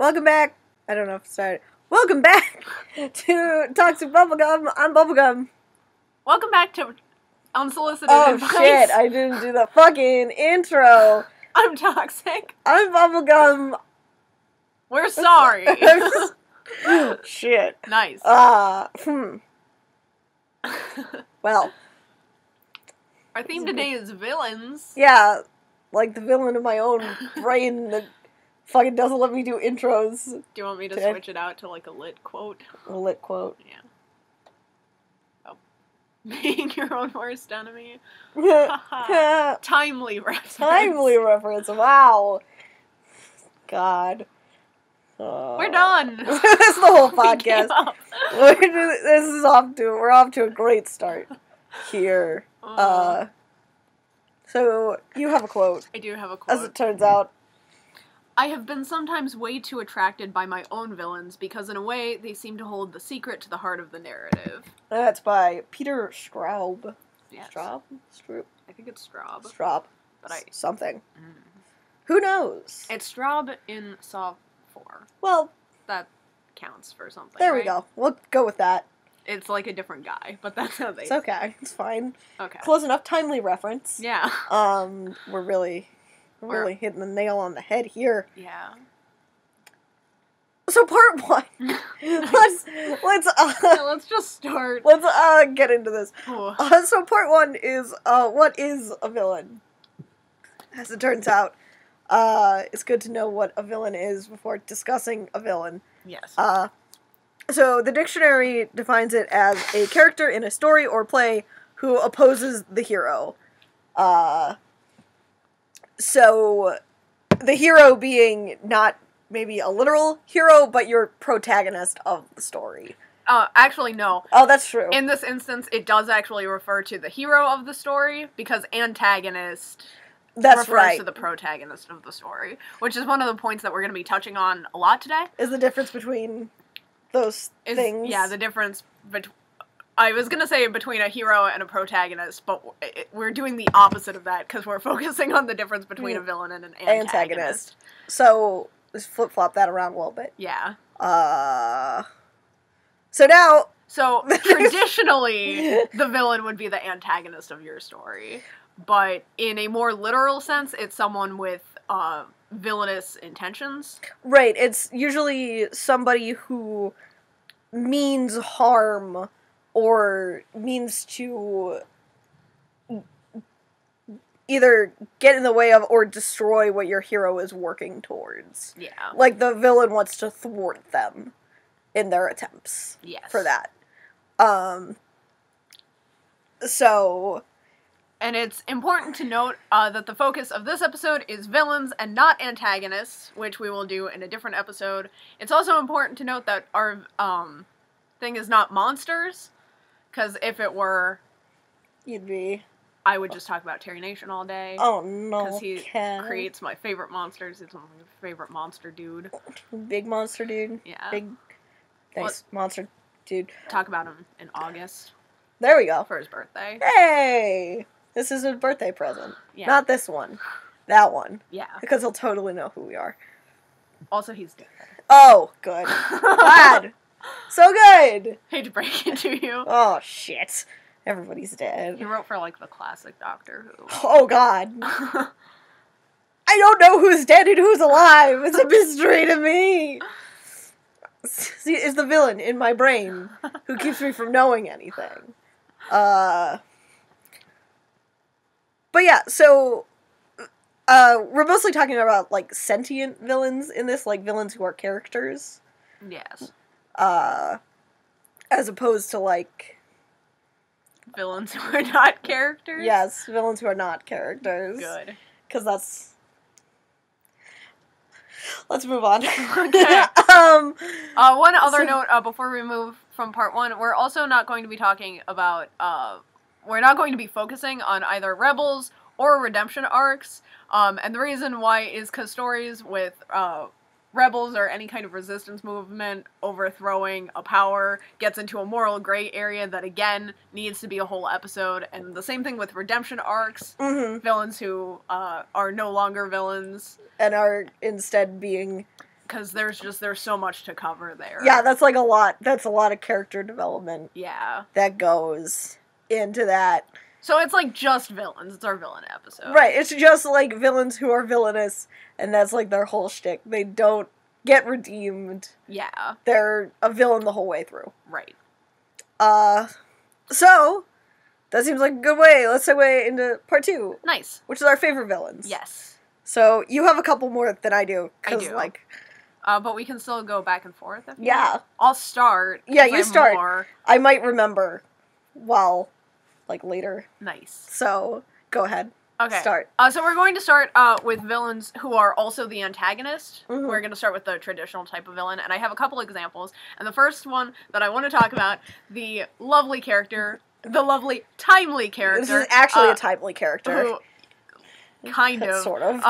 Welcome back. I don't know if it started. Welcome back to Toxic Bubblegum. I'm Bubblegum. Welcome back to Unsolicited Oh Advice. shit, I didn't do the fucking intro. I'm Toxic. I'm Bubblegum. We're sorry. Shit. Nice. Well. Our theme today is villains. Yeah, like the villain of my own brain that fucking doesn't let me do intros. Do you want me to switch it out to like a lit quote? A lit quote. Yeah. Oh. Being your own worst enemy. Timely reference. Timely reference. Wow. God. We're done. That's the whole podcast. We're off to a great start here. So you have a quote. I do have a quote. As it turns out. I have been sometimes way too attracted by my own villains because in a way they seem to hold the secret to the heart of the narrative. That's by Peter Straub. Yes. Straub? I think it's Straub. Straub. But something. Who knows? It's Straub in Saw 4. Well, that counts for something. There right? we go. We'll go with that. It's like a different guy, but that's how they... It's okay. It's fine. Okay. Close enough. Timely reference. Yeah. We're really hitting the nail on the head here. Yeah. So part one. let's just start. Let's get into this. So part one is what is a villain? As it turns out, it's good to know what a villain is before discussing a villain. Yes. So the dictionary defines it as a character in a story or play who opposes the hero. So the hero being not maybe a literal hero, but your protagonist of the story. Actually, no. Oh, that's true. In this instance, it does actually refer to the hero of the story, because antagonist refers to the protagonist of the story, which is one of the points that we're going to be touching on a lot today. Is the difference between those things? Yeah, the difference between... I was going to say between a hero and a protagonist, but we're doing the opposite of that, because we're focusing on the difference between a villain and an antagonist. So, let's flip-flop that around a little bit. Yeah. So now... So, traditionally, the villain would be the antagonist of your story. But in a more literal sense, it's someone with villainous intentions. Right, it's usually somebody who means harm or means to either get in the way of or destroy what your hero is working towards. Yeah. Like the villain wants to thwart them in their attempts for that. And it's important to note that the focus of this episode is villains and not antagonists, which we will do in a different episode. It's also important to note that our thing is not monsters, because if it were... I would just talk about Terry Nation all day. Oh, no, because he creates my favorite monsters. He's my favorite monster dude. Big monster dude? Yeah. Thanks, monster dude. Talk about him in August. There we go. For his birthday. Hey! This is a birthday present. Yeah. Not this one. That one. Yeah. Because he'll totally know who we are. Also, he's dead. Oh, good. Glad. So good! Hate to break it to you. Oh, shit. Everybody's dead. He wrote for, like, the classic Doctor Who. Oh, God. I don't know who's dead and who's alive. It's a mystery to me. See, it's the villain in my brain who keeps me from knowing anything. But yeah, so we're mostly talking about, like, sentient villains in this, like, villains who are characters. Yes. As opposed to, like... villains who are not characters? Yes, villains who are not characters. Good. Because that's... Let's move on. Okay. One other note before we move from part one, we're also not going to be talking about, we're not going to be focusing on either rebels or redemption arcs, and the reason why is because stories with, rebels or any kind of resistance movement overthrowing a power gets into a moral gray area that, again, needs to be a whole episode, and the same thing with redemption arcs, villains who are no longer villains. And are instead being because there's so much to cover there. Yeah, that's like a lot. That's a lot of character development. Yeah. That goes into that. So it's like just villains. It's our villain episode. Right, it's just like villains who are villainous, and that's like their whole shtick. They don't get redeemed. Yeah. They're a villain the whole way through. Right. So, that seems like a good way. Let's segue into part 2. Nice. Which is our favorite villains. Yes. So, you have a couple more than I do. I do. Like, but we can still go back and forth if you yeah. want. I'll start. Yeah, you start. More. I might remember while, like, later. Nice. So, go ahead. Okay. Start. So we're going to start with villains who are also the antagonist. Mm-hmm. We're going to start with the traditional type of villain, and I have a couple examples. And the first one that I want to talk about, the lovely character, the lovely, timely character. This is actually a timely character. Who, kind of. Sort of.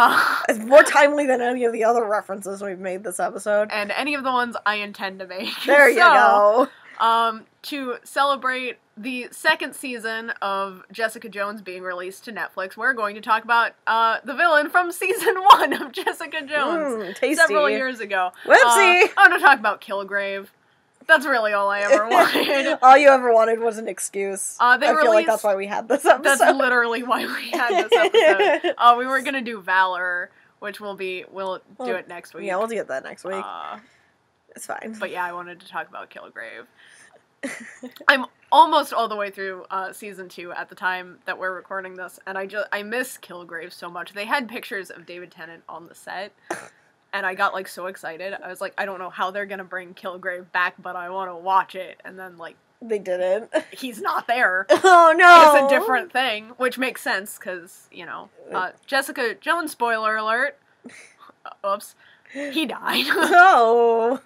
It's more timely than any of the other references we've made this episode. And any of the ones I intend to make. There you go. To celebrate the second season of Jessica Jones being released to Netflix, we're going to talk about the villain from season 1 of Jessica Jones. Tasty. Several years ago. Whoopsie! I'm going to talk about Kilgrave. That's really all I ever wanted. All you ever wanted was an excuse. I feel like that's why we had this episode. That's literally why we had this episode. We were going to do Valor, which we'll do it next week. Yeah, we'll get that next week. It's fine. But yeah, I wanted to talk about Kilgrave. I'm almost all the way through season 2 at the time that we're recording this, and I miss Kilgrave so much. They had pictures of David Tennant on the set, and I got like so excited. I was like, I don't know how they're gonna bring Kilgrave back, but I want to watch it. And then like they didn't. He's not there. Oh no! It's a different thing, which makes sense because Jessica Jones. Spoiler alert. Oops, he died. Oh.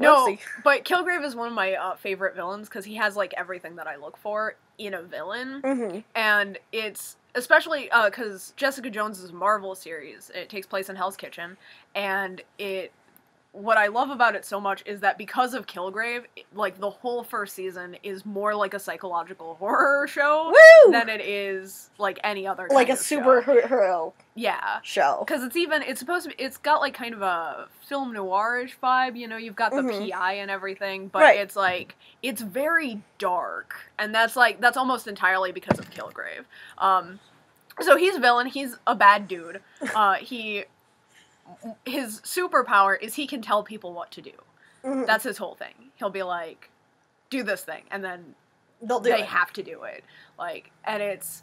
No, Whoopsie. but Kilgrave is one of my favorite villains because he has, like, everything that I look for in a villain. Mm-hmm. And it's, especially because Jessica Jones' Marvel series, it takes place in Hell's Kitchen, and what I love about it so much is that because of Kilgrave, like, the whole first season is more like a psychological horror show than it is, like, any other kind of show. Like a superhero show. Because it's got, like, kind of a film noir-ish vibe, you've got the PI and everything, but it's, like, it's very dark, and that's almost entirely because of Kilgrave. So he's a villain, he's a bad dude, his superpower is he can tell people what to do. Mm-hmm. That's his whole thing. He'll be like, do this thing, and then they have to do it. Like, and it's,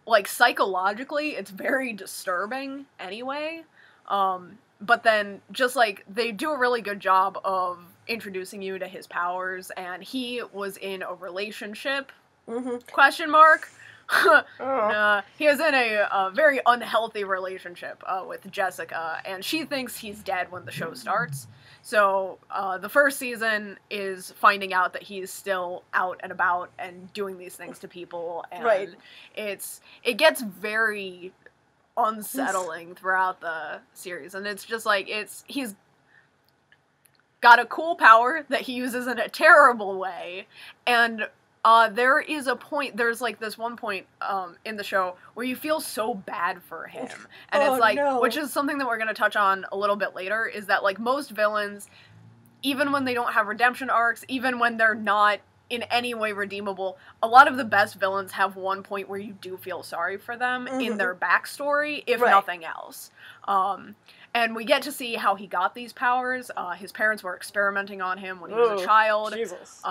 like, psychologically, it's very disturbing anyway. But then, just, like, they do a really good job of introducing you to his powers, and he was in a relationship, question mark. He was in a very unhealthy relationship with Jessica, and she thinks he's dead when the show starts. So the first season is finding out that he's still out and about and doing these things to people, and it gets very unsettling throughout the series, and it's just like he's got a cool power that he uses in a terrible way, and there's like this one point in the show where you feel so bad for him. And it's like, which is something that we're going to touch on a little bit later, is that like most villains, even when they don't have redemption arcs, even when they're not in any way redeemable, a lot of the best villains have one point where you do feel sorry for them in their backstory, if nothing else. And we get to see how he got these powers. His parents were experimenting on him when he was a child. Jesus.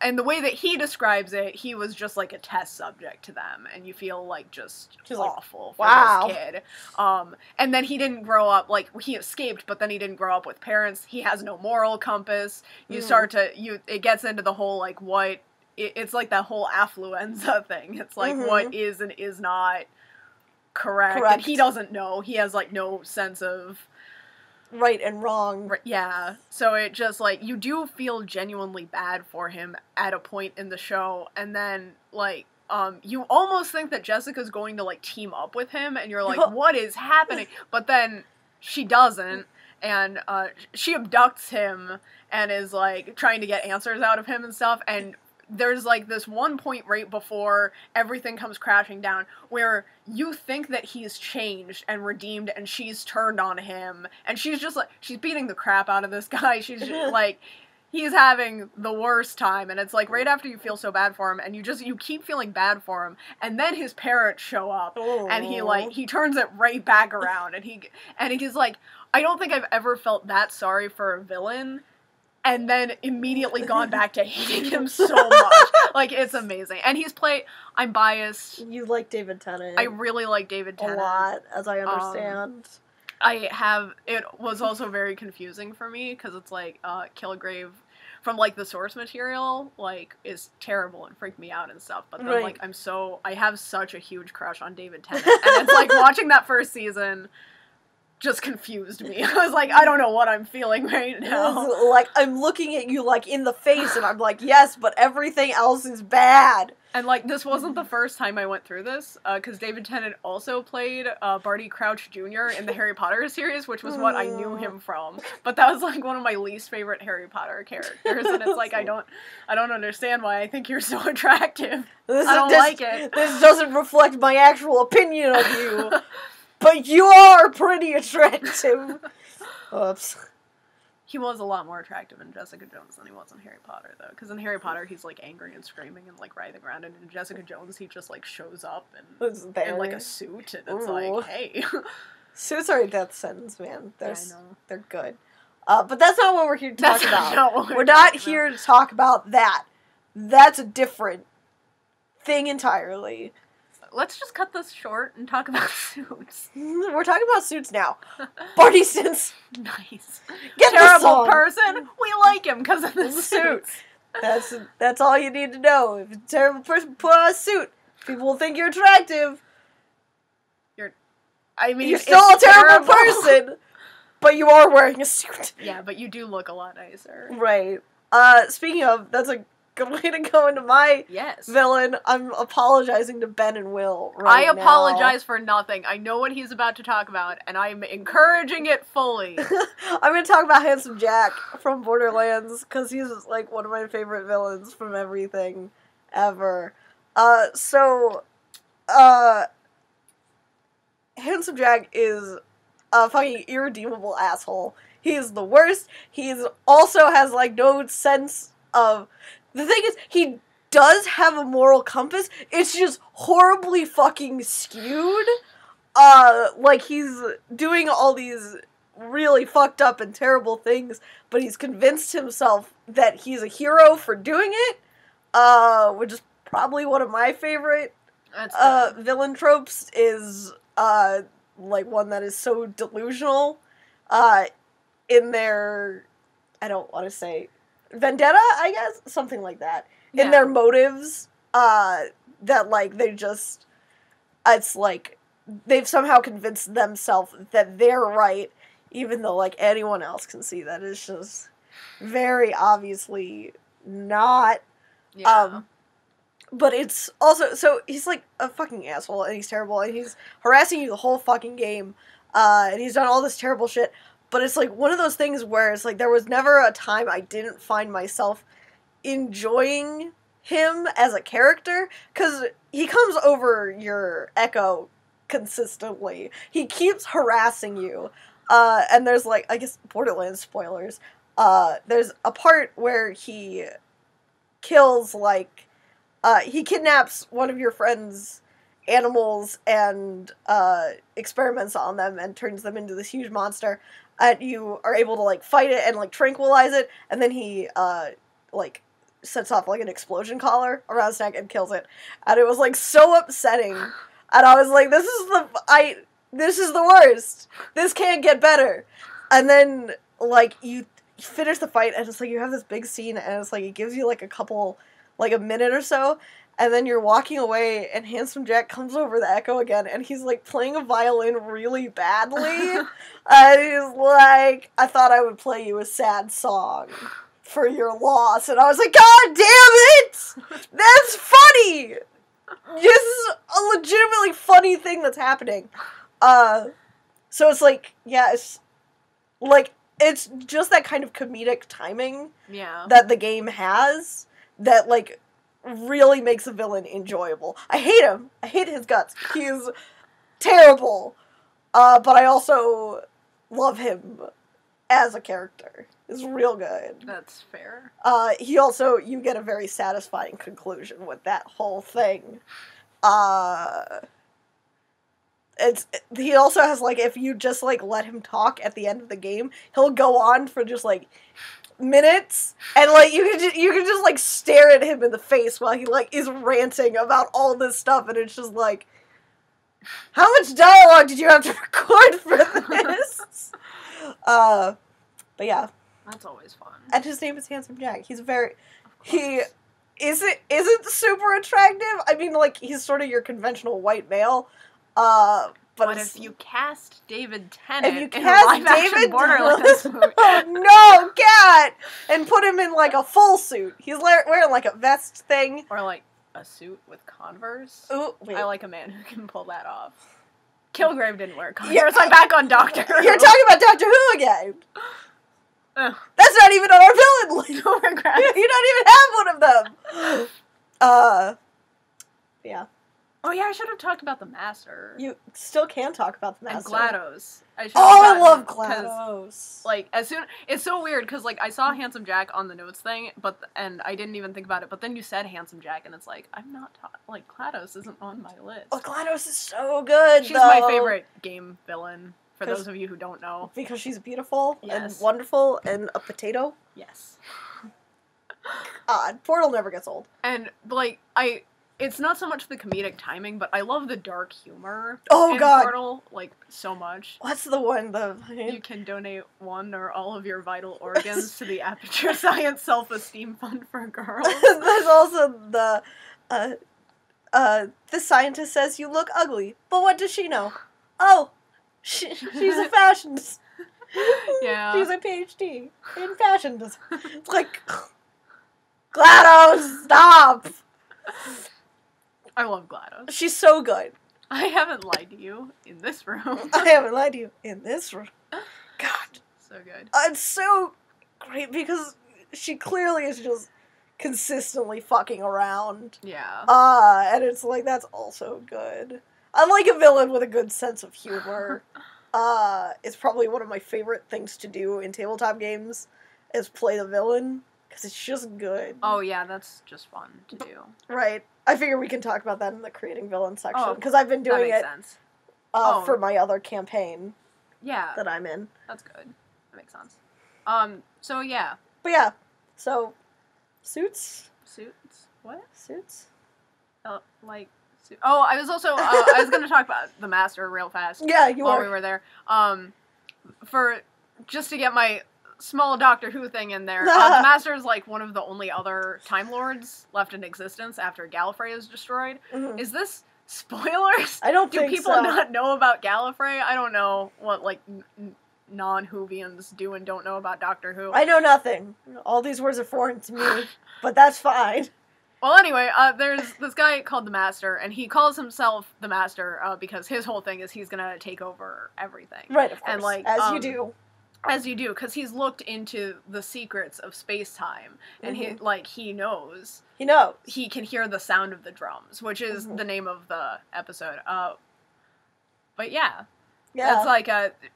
And the way that he describes it, he was just like a test subject to them, and you feel like just awful for this kid. And then he didn't grow up, like, he escaped, but then he didn't grow up with parents. He has no moral compass. It gets into the whole, like, it's like that whole affluenza thing. It's like, what is and is not correct. And he doesn't know. He has, like, no sense of right and wrong. Yeah. So it just, like, you do feel genuinely bad for him at a point in the show, and then, like, you almost think that Jessica's going to, like, team up with him, and you're like, what is happening? But then she doesn't, and she abducts him and is, like, trying to get answers out of him and stuff, and there's, like, this one point right before everything comes crashing down where you think that he's changed and redeemed and she's turned on him, and she's just, like, she's beating the crap out of this guy. She's, like, he's having the worst time, and it's, like, right after you feel so bad for him, and you keep feeling bad for him, and then his parents show up, and he turns it right back around, and he's, like, I don't think I've ever felt that sorry for a villain, and then immediately gone back to hating him so much. Like, it's amazing. And I'm biased. You like David Tennant. I really like David Tennant. A lot, as I understand. It was also very confusing for me, because it's like, Kilgrave, from, like, the source material, like, is terrible and freaked me out and stuff. But then, like, I have such a huge crush on David Tennant. And it's like, watching that first season just confused me. I was like, I don't know what I'm feeling right now. Like, I'm looking at you, like, in the face, and I'm like, yes, but everything else is bad. And, like, this wasn't the first time I went through this, because David Tennant also played Barty Crouch Jr. in the Harry Potter series, which was what I knew him from. But that was, like, one of my least favorite Harry Potter characters, and it's like, I don't understand why I think you're so attractive. I don't like it. This doesn't reflect my actual opinion of you. But you are pretty attractive. Oops. He was a lot more attractive in Jessica Jones than he was in Harry Potter, though. Because in Harry Potter, he's, like, angry and screaming and, like, writhing around. And in Jessica Jones, he just, like, shows up in like, a suit. And it's like, hey. Suits are a death sentence, man. They're good. But that's not what we're here to talk about. We're not here to talk about that. That's a different thing entirely. Let's just cut this short and talk about Suits. We're talking about Suits now. Barty Stinson. Nice. Terrible person. We like him because of the suits. That's all you need to know. If a terrible person put on a suit, people will think you're attractive. You're still a terrible person, but you are wearing a suit. Yeah, but you do look a lot nicer. Right. Speaking of, that's a good way to go into my villain. I'm apologizing to Ben and Will right now. I apologize for nothing. I know what he's about to talk about, and I'm encouraging it fully. I'm going to talk about Handsome Jack from Borderlands, because he's, like, one of my favorite villains from everything ever. Handsome Jack is a fucking irredeemable asshole. He's the worst. He's also has, like, no sense of... The thing is, he does have a moral compass. It's just horribly fucking skewed. Like, he's doing all these really fucked up and terrible things, but he's convinced himself that he's a hero for doing it, which is probably one of my favorite villain tropes, is, like, one that is so delusional, in their, I don't want to say... vendetta, I guess? Something like that. In their motives, that, like, it's like, they've somehow convinced themselves that they're right, even though, like, anyone else can see that it's just very obviously not. Yeah. But it's also, so he's, like, a fucking asshole, and he's terrible, and he's harassing you the whole fucking game, and he's done all this terrible shit. But it's, like, one of those things where it's, like, there was never a time I didn't find myself enjoying him as a character, because he comes over your echo consistently. He keeps harassing you. And there's, like, I guess, Borderlands spoilers. There's a part where he kills, like, he kidnaps one of your friend's animals and experiments on them and turns them into this huge monster. And you are able to, like, fight it and, like, tranquilize it, and then he, like, sets off, like, an explosion collar around his neck and kills it. And it was, like, so upsetting. And I was like, this is the worst. This can't get better. And then, like, you finish the fight, and it's like, you have this big scene, and it's like, it gives you, like, a minute or so, and then you're walking away, and Handsome Jack comes over the echo again, and he's, like, playing a violin really badly, and he's like, I thought I would play you a sad song for your loss, and I was like, God damn it! That's funny! This is a legitimately funny thing that's happening. So it's like, yeah, it's, like, it's just that kind of comedic timing that the game has, that, like, really makes a villain enjoyable. I hate him. I hate his guts. He's terrible. But I also love him as a character. He's real good. That's fair. You get a very satisfying conclusion with that whole thing. He also has, like, if you just, like, let him talk at the end of the game, he'll go on for just, like, minutes, and, like, you can just, like, stare at him in the face while he, like, is ranting about all this stuff, and it's just, like, how much dialogue did you have to record for this? But yeah. That's always fun. And his name is Handsome Jack. He isn't super attractive. I mean, like, he's sort of your conventional white male. But if you cast David Tennant in a live-action Borderlands movie... Oh, no, Cat! And put him in, like, a full suit. He's wearing, like, a vest thing. Or, like, a suit with Converse. Ooh, wait. I like a man who can pull that off. Kilgrave didn't wear Converse. Yeah, I'm back on Doctor Who. You're talking about Doctor Who again. That's not even on our villain list. No regrets. You don't even have one of them. Yeah. Oh yeah, I should have talked about the Master. You still can talk about the Master. And GLaDOS. I love GLaDOS. Like, it's so weird, because, like, I saw Handsome Jack on the notes thing, and I didn't even think about it, but then you said Handsome Jack, and it's like, I'm not, GLaDOS isn't on my list. Oh, GLaDOS is so good, She's my favorite game villain, for those of you who don't know. Because she's beautiful, yes. and wonderful, and a potato. Yes. Portal never gets old. And, like, it's not so much the comedic timing, but I love the dark humor in Portal, like, so much. What's the one, You can donate one or all of your vital organs to the Aperture Science Self-Esteem Fund for Girls. There's also the scientist says you look ugly, but what does she know? Oh, she's a fashion Yeah. She's a PhD in fashion design. It's like, GLaDOS, stop! I love GLaDOS. She's so good. I haven't lied to you in this room. I haven't lied to you in this room. God. So good. It's so great because she clearly is just consistently fucking around. Yeah. And it's like, that's also good. I like a villain with a good sense of humor. It's probably one of my favorite things to do in tabletop games is play the villain. Because it's just good. Oh, yeah, that's just fun to do. Right. I figure we can talk about that in the creating villain section. Because I've been doing it for my other campaign. Yeah. That I'm in. That's good. That makes sense. So, yeah. But yeah. So, suits? Suits? What? Suits? Like... Oh, I was also... I was going to talk about the Master real fast. Yeah, you while are. we were there. Just to get my... small Doctor Who thing in there. The Master is like one of the only other Time Lords left in existence after Gallifrey is destroyed. Mm-hmm. Is this spoilers? I don't think so. Do people not know about Gallifrey? I don't know what, like, non-Whovians do and don't know about Doctor Who. I know nothing. All these words are foreign to me, but that's fine. Well, anyway, there's this guy called the Master, and he calls himself the Master because his whole thing is he's gonna take over everything. Right, of course. And, like, as you do. As you do, because he's looked into the secrets of space-time, and he knows. He knows. He can hear the sound of the drums, which is the name of the episode. But yeah. It's like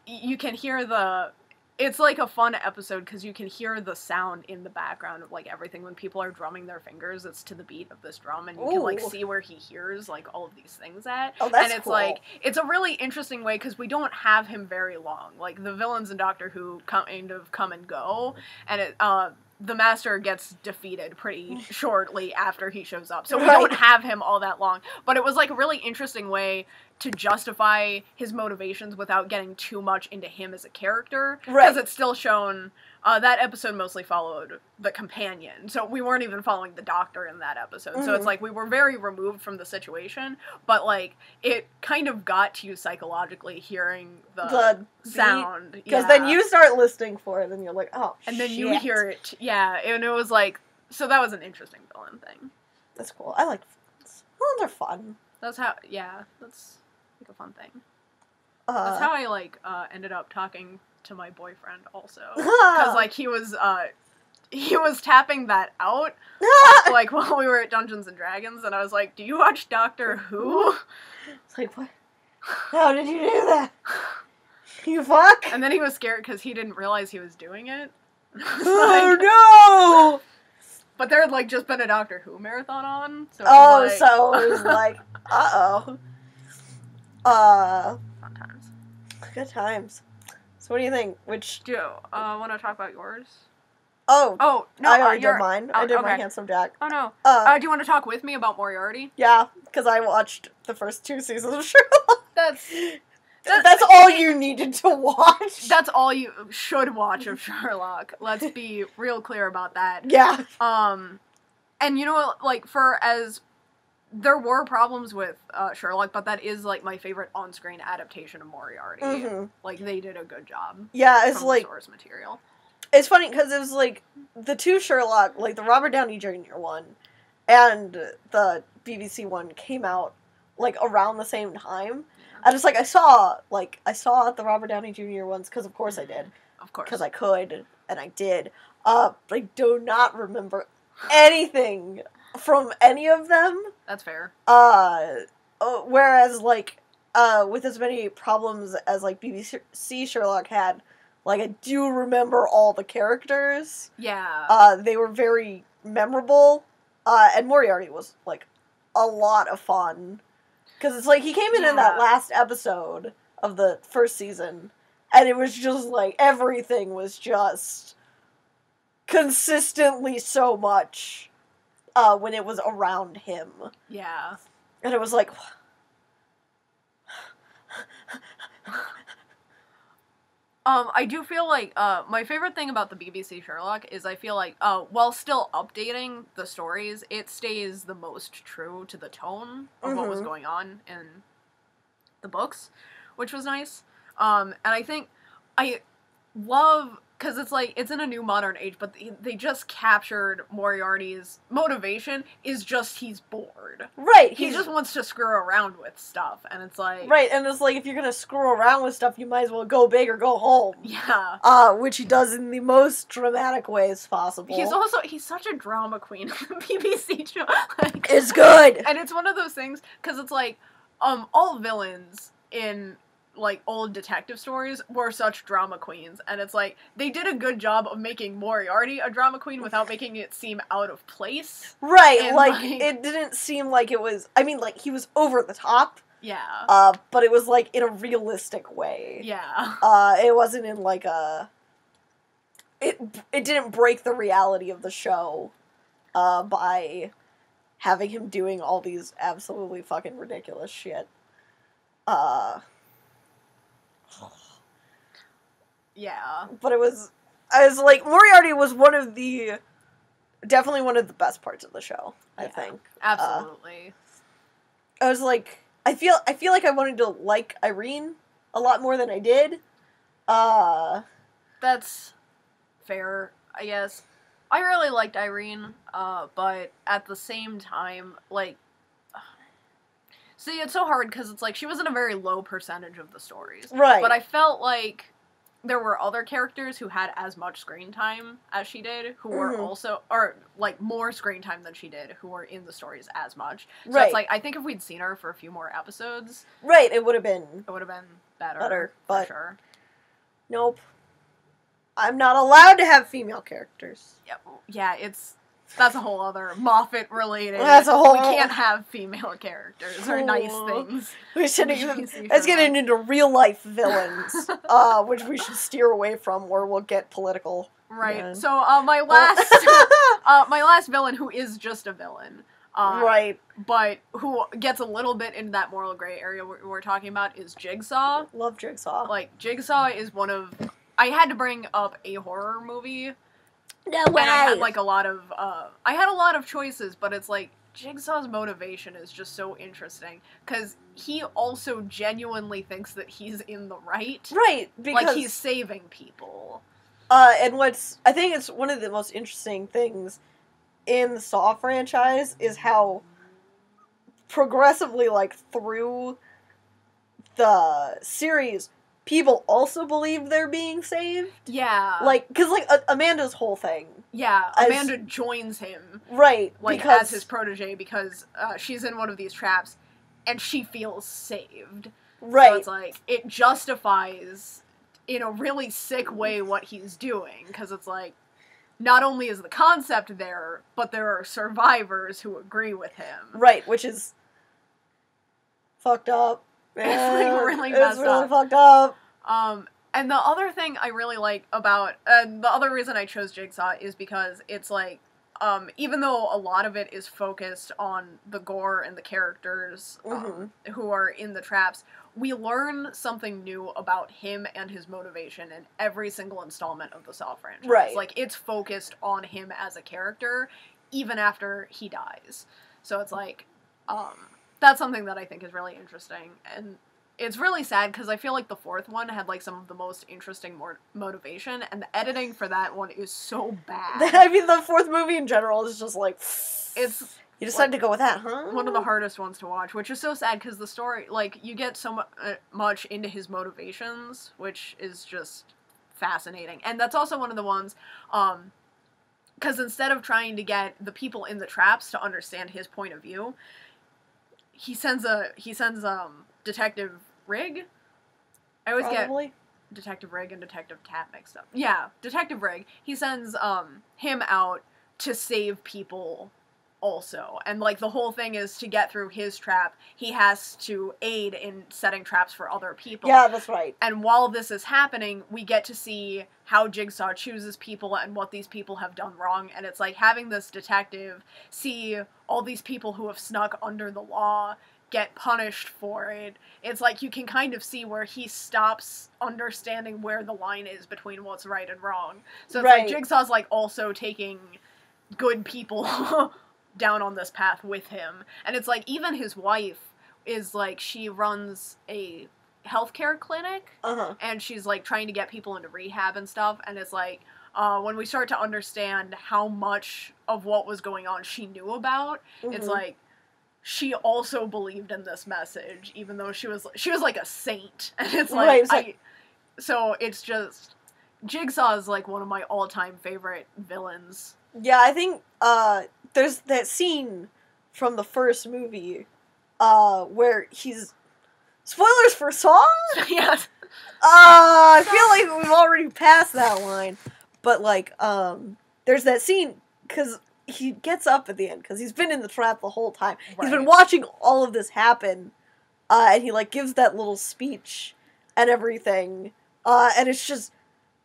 you can hear it's like a fun episode because you can hear the sound in the background of, like, everything when people are drumming their fingers. It's to the beat of this drum, and you can, like, see where he hears, like, all of these things at. Oh, that's And it's cool. like, it's a really interesting way because we don't have him very long. Like, the villains in Doctor Who kind of come and go, and the Master gets defeated pretty shortly after he shows up. So we don't have him all that long. But it was, like, a really interesting way to justify his motivations without getting too much into him as a character. Because it's still shown... that episode mostly followed the companion. So we weren't even following the Doctor in that episode. So it's like we were very removed from the situation. But, like, it kind of got to you psychologically hearing the sound. Because then you start listening for it and you're like, oh, and then you hear it. Yeah, and it was like... So that was an interesting villain thing. That's cool. I like villains. Villains are fun. That's how... Yeah, that's... like a fun thing. That's how I, like, ended up talking to my boyfriend also. Because, like, he was, he was tapping that out, like, while we were at Dungeons and Dragons, and I was like, do you watch Doctor Who? It's like, what? How did you do that? You fuck? And then he was scared because he didn't realize he was doing it. Oh, no! But there had, like, just been a Doctor Who marathon on, so so it was like, uh-oh. Fun times. Good times. So what do you think? Which... Do you want to talk about yours? Oh, no, I already did mine. I did okay. my Handsome Jack. Oh, no. Do you want to talk with me about Moriarty? Yeah, because I watched the first 2 seasons of Sherlock. That's all you needed to watch. That's all you should watch of Sherlock. Let's be real clear about that. Yeah. And you know, like, there were problems with Sherlock, but that is, like, my favorite on-screen adaptation of Moriarty. Mm-hmm. Like, they did a good job. Yeah, it's from like... the source material. It's funny, because it was, like, the 2 Sherlock, like, the Robert Downey Jr. one, and the BBC one came out, like, around the same time. I just, like, I saw the Robert Downey Jr. ones, because of course I did. Of course. Because I could, and I did. But I do not remember anything from any of them. That's fair. Whereas, like, with as many problems as, like, BBC Sherlock had, like, I do remember all the characters. Yeah. They were very memorable. And Moriarty was, like, a lot of fun. Because it's like, he came in that last episode of the first season, and it was just, like, everything was just consistently so much when it was around him. Yeah. And it was like... I do feel like, my favorite thing about the BBC Sherlock is I feel like, while still updating the stories, it stays the most true to the tone of what was going on in the books, which was nice. And I think I love, because it's like, it's in a new modern age, but they just captured Moriarty's motivation is just he's bored. Right. He just wants to screw around with stuff, and it's like... Right, and it's like, if you're gonna screw around with stuff, you might as well go big or go home. Yeah. Which he does in the most dramatic ways possible. He's such a drama queen in the BBC show. Like, it's good! And it's one of those things, because it's like, all villains in... like, old detective stories were such drama queens, and it's like, they did a good job of making Moriarty a drama queen without making it seem out of place. Right, and like, it didn't seem like it was, I mean, like, he was over the top. Yeah. But it was, like, in a realistic way. Yeah. It wasn't in, like, it didn't break the reality of the show, by having him doing all these absolutely fucking ridiculous shit. Yeah. But I was like, Moriarty was definitely one of the best parts of the show, I think. Absolutely. I was like, I feel like I wanted to like Irene a lot more than I did. That's fair, I guess. I really liked Irene, but at the same time, like, see, it's so hard because it's like she was in a very low percentage of the stories. Right. But I felt like there were other characters who had as much screen time as she did, who were also, or, like, more screen time than she did, who were in the stories as much. So it's like, I think if we'd seen her for a few more episodes... Right, it would have been... It would have been better, but... for sure. Nope. I'm not allowed to have female characters. Yeah, that's a whole other Moffat-related... That's a whole... We can't have female characters or nice things. Let's get into real-life villains, which we should steer away from, or we'll get political. Right. Again. So, my last villain, who is just a villain, right, but who gets a little bit into that moral gray area we're talking about, is Jigsaw. Love Jigsaw. Like, Jigsaw is one of... I had to bring up a horror movie. No way! And I had, like, a lot of choices, but it's like, Jigsaw's motivation is just so interesting, because he also genuinely thinks that he's in the right. Right, because... Like, he's saving people. And I think it's one of the most interesting things in the Saw franchise is how progressively, like, through the series, people also believe they're being saved. Yeah. Like, because, like, Amanda's whole thing. Yeah, Amanda joins him. Right. Like, as his protege, because she's in one of these traps, and she feels saved. Right. So it's like, it justifies, in a really sick way, what he's doing. Because it's like, not only is the concept there, but there are survivors who agree with him. Right, which is fucked up. Man. It's like really messed up. It's really fucked up. And the other thing I really like about, the other reason I chose Jigsaw is because it's like, even though a lot of it is focused on the gore and the characters who are in the traps, we learn something new about him and his motivation in every single installment of the Saw franchise. Right. Like, it's focused on him as a character, even after he dies. So it's like, that's something that I think is really interesting. And it's really sad, because I feel like the fourth one had, like, some of the most interesting motivation, and the editing for that one is so bad. I mean, the fourth movie in general is just like... It's... You decided to go with that, huh? One of the hardest ones to watch, which is so sad, because the story, like, you get so much into his motivations, which is just fascinating. And that's also one of the ones, because instead of trying to get the people in the traps to understand his point of view, he sends Detective Rigg? I always get Detective Rigg and Detective Tat mixed up. Yeah, Detective Rigg. He sends, him out to save people also. And, like, the whole thing is to get through his trap, he has to aid in setting traps for other people. Yeah, that's right. And while this is happening, we get to see how Jigsaw chooses people and what these people have done wrong. And it's like having this detective see all these people who have snuck under the law get punished for it. It's like you can kind of see where he stops understanding where the line is between what's right and wrong. So it's like Jigsaw's like also taking good people down on this path with him. And it's like even his wife is like, she runs a healthcare clinic and she's like trying to get people into rehab and stuff. And it's like when we start to understand how much of what was going on she knew about, it's like she also believed in this message, even though she was like a saint. And it's like, so it's just, Jigsaw is like one of my all-time favorite villains. Yeah, I think there's that scene from the first movie where he's... Spoilers for Saw? Yes. I feel like we've already passed that line. But, like, there's that scene, because he gets up at the end, because he's been in the trap the whole time. Right. He's been watching all of this happen, and he, like, gives that little speech and everything. And it's just...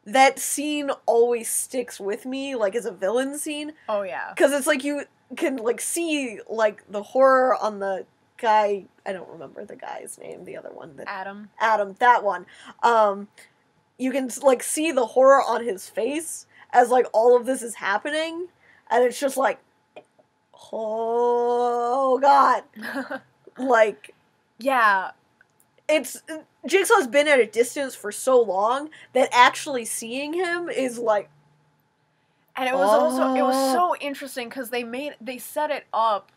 That scene always sticks with me, like, as a villain scene. Oh, yeah. Because it's like you can, like, see, like, the horror on the guy... I don't remember the guy's name, the other one. Adam, that one. You can, like, see the horror on his face as, like, all of this is happening. And it's just like, oh, God. Like... Yeah. Jigsaw's been at a distance for so long that actually seeing him is like... And it was it was so interesting because they set it up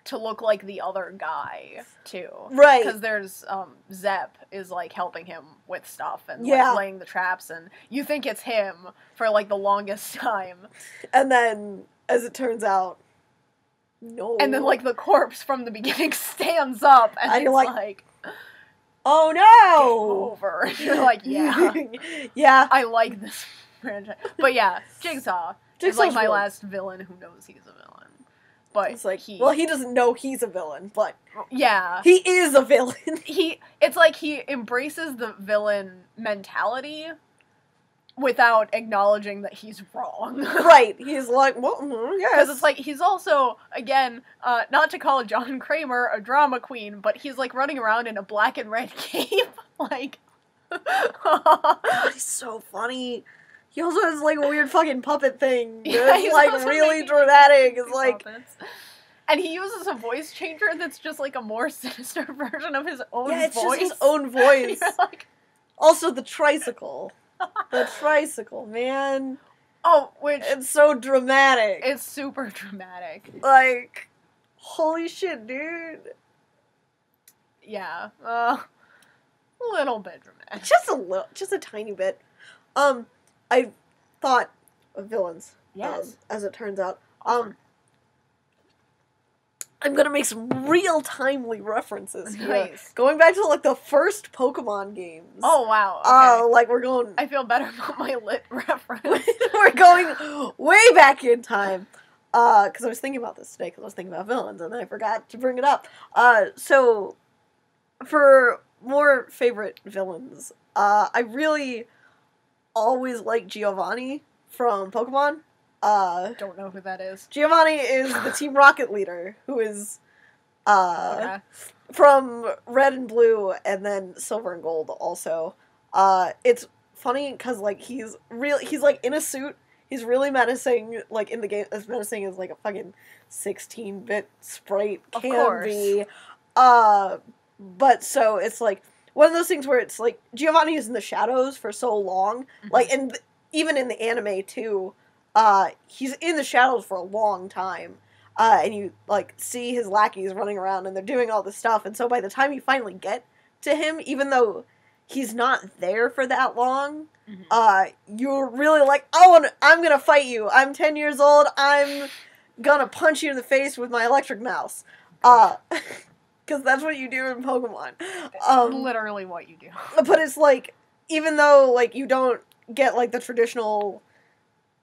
to look like the other guy, too. Right. Because there's, Zep is, like, helping him with stuff and, like, laying the traps, and you think it's him for, like, the longest time. And then, as it turns out, no. And then, like, the corpse from the beginning stands up, and you're like oh no! Game over. And you're like, yeah. Yeah. I like this franchise. But yeah, Jigsaw is like my last villain who knows he's a villain. But it's like he doesn't know he's a villain, but yeah. He is a villain. It's like he embraces the villain mentality without acknowledging that he's wrong. Right. He's like, well, yes. Because it's like, he's also, again, not to call John Kramer a drama queen, but he's, like, running around in a black and red cape. Like... He's so funny. He also has, like, a weird fucking puppet thing. Yeah, it's, like, really dramatic. It's, like... Puppets. And he uses a voice changer that's just, like, a more sinister version of his own voice. Yeah, it's just his own voice. Like... Also, the tricycle. The tricycle, man. Oh, which... It's so dramatic. It's super dramatic. Like, holy shit, dude. Yeah. A little bit dramatic. Just a tiny bit. I thought of villains. Yes. As it turns out. Awesome. I'm gonna make some real timely references here. Nice. Going back to, like, the first Pokemon games. Oh, wow. Okay. Like, we're going... I feel better about my lit reference. We're going way back in time. Because I was thinking about this today, because I was thinking about villains, and then I forgot to bring it up. So, for more favorite villains, I really always like Giovanni from Pokemon. Don't know who that is. Giovanni is the Team Rocket leader, who is, Okay. from Red and Blue, and then Silver and Gold also. It's funny, because, like, he's, like, in a suit. He's really menacing, like, in the game, as menacing as, like, a fucking 16-bit sprite can be. But, so, it's, like, one of those things where it's, like, Giovanni is in the shadows for so long. Mm-hmm. Like, and even in the anime, too, he's in the shadows for a long time. And you, like, see his lackeys running around, and they're doing all this stuff, and so by the time you finally get to him, even though he's not there for that long... Mm-hmm. You're really like, I'm gonna fight you. I'm 10 years old. I'm gonna punch you in the face with my electric mouse. Because that's what you do in Pokemon. Literally what you do. But it's like, even though, like, you don't get, like, the traditional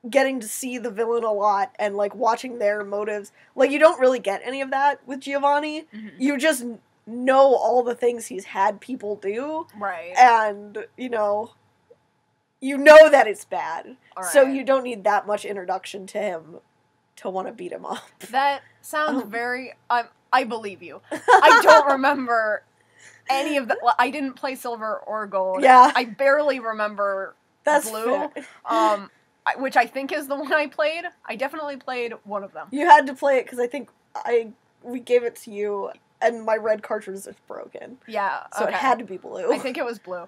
getting to see the villain a lot and, like, watching their motives, like, you don't really get any of that with Giovanni. Mm-hmm. You just know all the things he's had people do. Right. And, you know that it's bad, right. So you don't need that much introduction to him to want to beat him up. That sounds very... I believe you. I don't remember any of the... I didn't play Silver or Gold. Yeah. I barely remember Blue, which I think is the one I played. I definitely played one of them. You had to play it because I think we gave it to you, and my red cartridge is broken. Yeah, so it had to be Blue. I think it was Blue.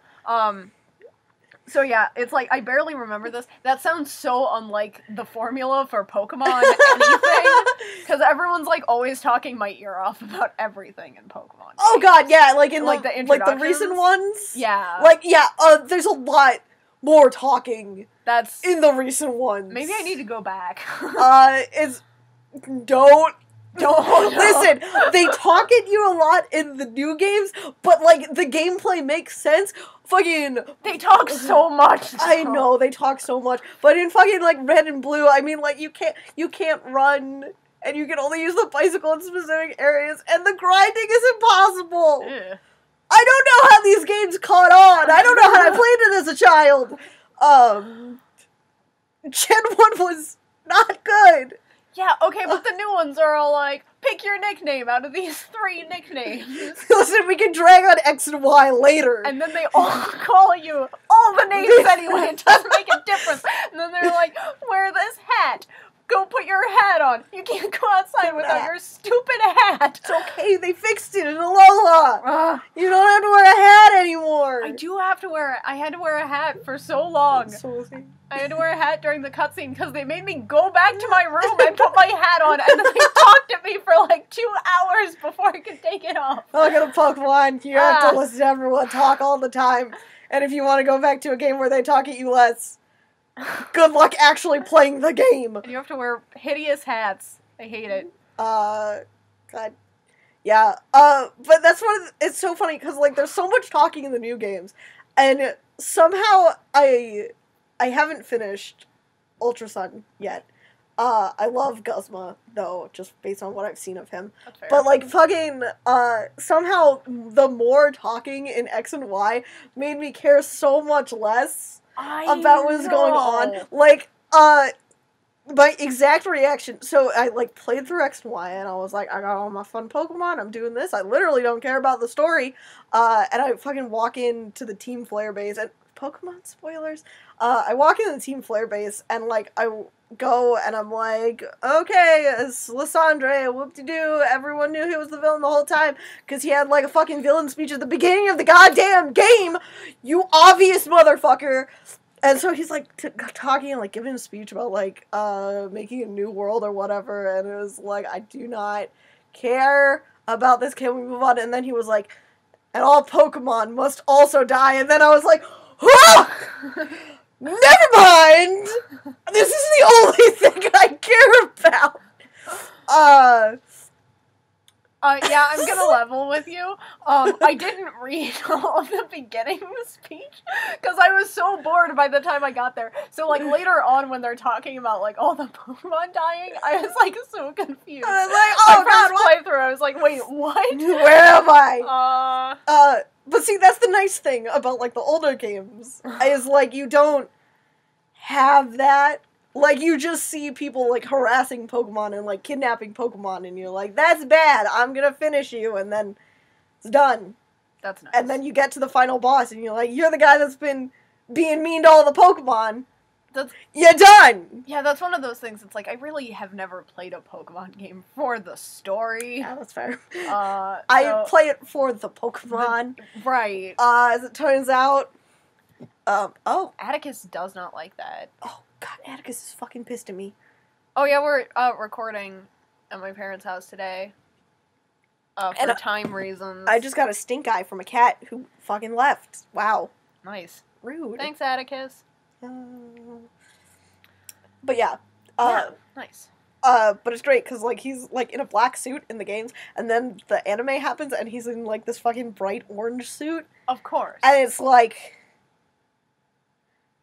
So yeah, it's like, I barely remember this. That sounds so unlike the formula for Pokemon anything. Because everyone's, like, always talking my ear off about everything in Pokemon. Oh god, yeah, like in like the recent ones? Yeah. Like, yeah, there's a lot more talking that's in the recent ones. Maybe I need to go back. Don't no. Listen, they talk at you a lot in the new games, but, like, the gameplay makes sense. Fucking... They talk so much. I know, they talk so much. But in fucking, like, Red and Blue, I mean, like, you can't run, and you can only use the bicycle in specific areas, and the grinding is impossible. Ew. I don't know how these games caught on. I don't know how I played it as a child. Gen 1 was not good. Yeah, okay, but the new ones are all like, pick your nickname out of these 3 nicknames. Listen, we can drag on X and Y later. And then they all call you all the names anyway. It doesn't make a difference. And then they're like, wear this hat. Go put your hat on. You can't go outside without your stupid hat. It's okay, they fixed it in Alola. You don't have to wear a hat anymore. I had to wear a hat for so long. I had to wear a hat during the cutscene because they made me go back to my room and put my hat on, and then they talked at me for like 2 hours before I could take it off. Look at a Pokemon. You have to listen to everyone talk all the time. And if you want to go back to a game where they talk at you less, good luck actually playing the game. You have to wear hideous hats. I hate it. God. Yeah. But that's it's so funny because, like, there's so much talking in the new games, and somehow I haven't finished Ultra Sun yet. I love Guzma, though, just based on what I've seen of him. That's fair. But, like, fucking, somehow the more talking in X and Y made me care so much less about what's going on. Like, my exact reaction, so I, like, played through X and Y, and I was like, I got all my fun Pokemon, I'm doing this, I literally don't care about the story, and I fucking walk into the Team Flare base, and Pokemon spoilers, I walk into the Team Flare base, and, like, I go, and I'm like, okay, it's Lysandre, whoop-de-doo, everyone knew he was the villain the whole time, because he had, like, a fucking villain speech at the beginning of the goddamn game, you obvious motherfucker. And so he's, like, talking and, like, giving a speech about, like, making a new world or whatever, and it was like, I do not care about this, can we move on? And then he was like, and all Pokemon must also die. And then I was like, whoa! Never mind! This is the only thing I care about! Yeah, I'm gonna level with you. I didn't read all of the beginning of the speech, because I was so bored by the time I got there. So, like, later on when they're talking about, like, all the Pokemon dying, I was, like, so confused. I was like, oh god, what? Playthrough, I was like, wait, what? Where am I? But see, that's the nice thing about, like, the older games, is, like, you don't have that. Like, you just see people, like, harassing Pokemon and, like, kidnapping Pokemon, and you're like, that's bad, I'm gonna finish you, and then it's done. That's nice. And then you get to the final boss, and you're like, you're the guy that's been being mean to all the Pokemon. You're done! Yeah, that's one of those things, it's like, I really have never played a Pokemon game for the story. Yeah, that's fair. I play it for the Pokemon. Right. As it turns out, Atticus does not like that. Oh, God, Atticus is fucking pissed at me. Oh, yeah, we're recording at my parents' house today. For time reasons. I just got a stink eye from a cat who fucking left. Wow. Nice. Rude. Thanks, Atticus. But yeah. Nice. But it's great, because, like, he's, like, in a black suit in the games, and then the anime happens, and he's in, like, this fucking bright orange suit. Of course. And it's, like...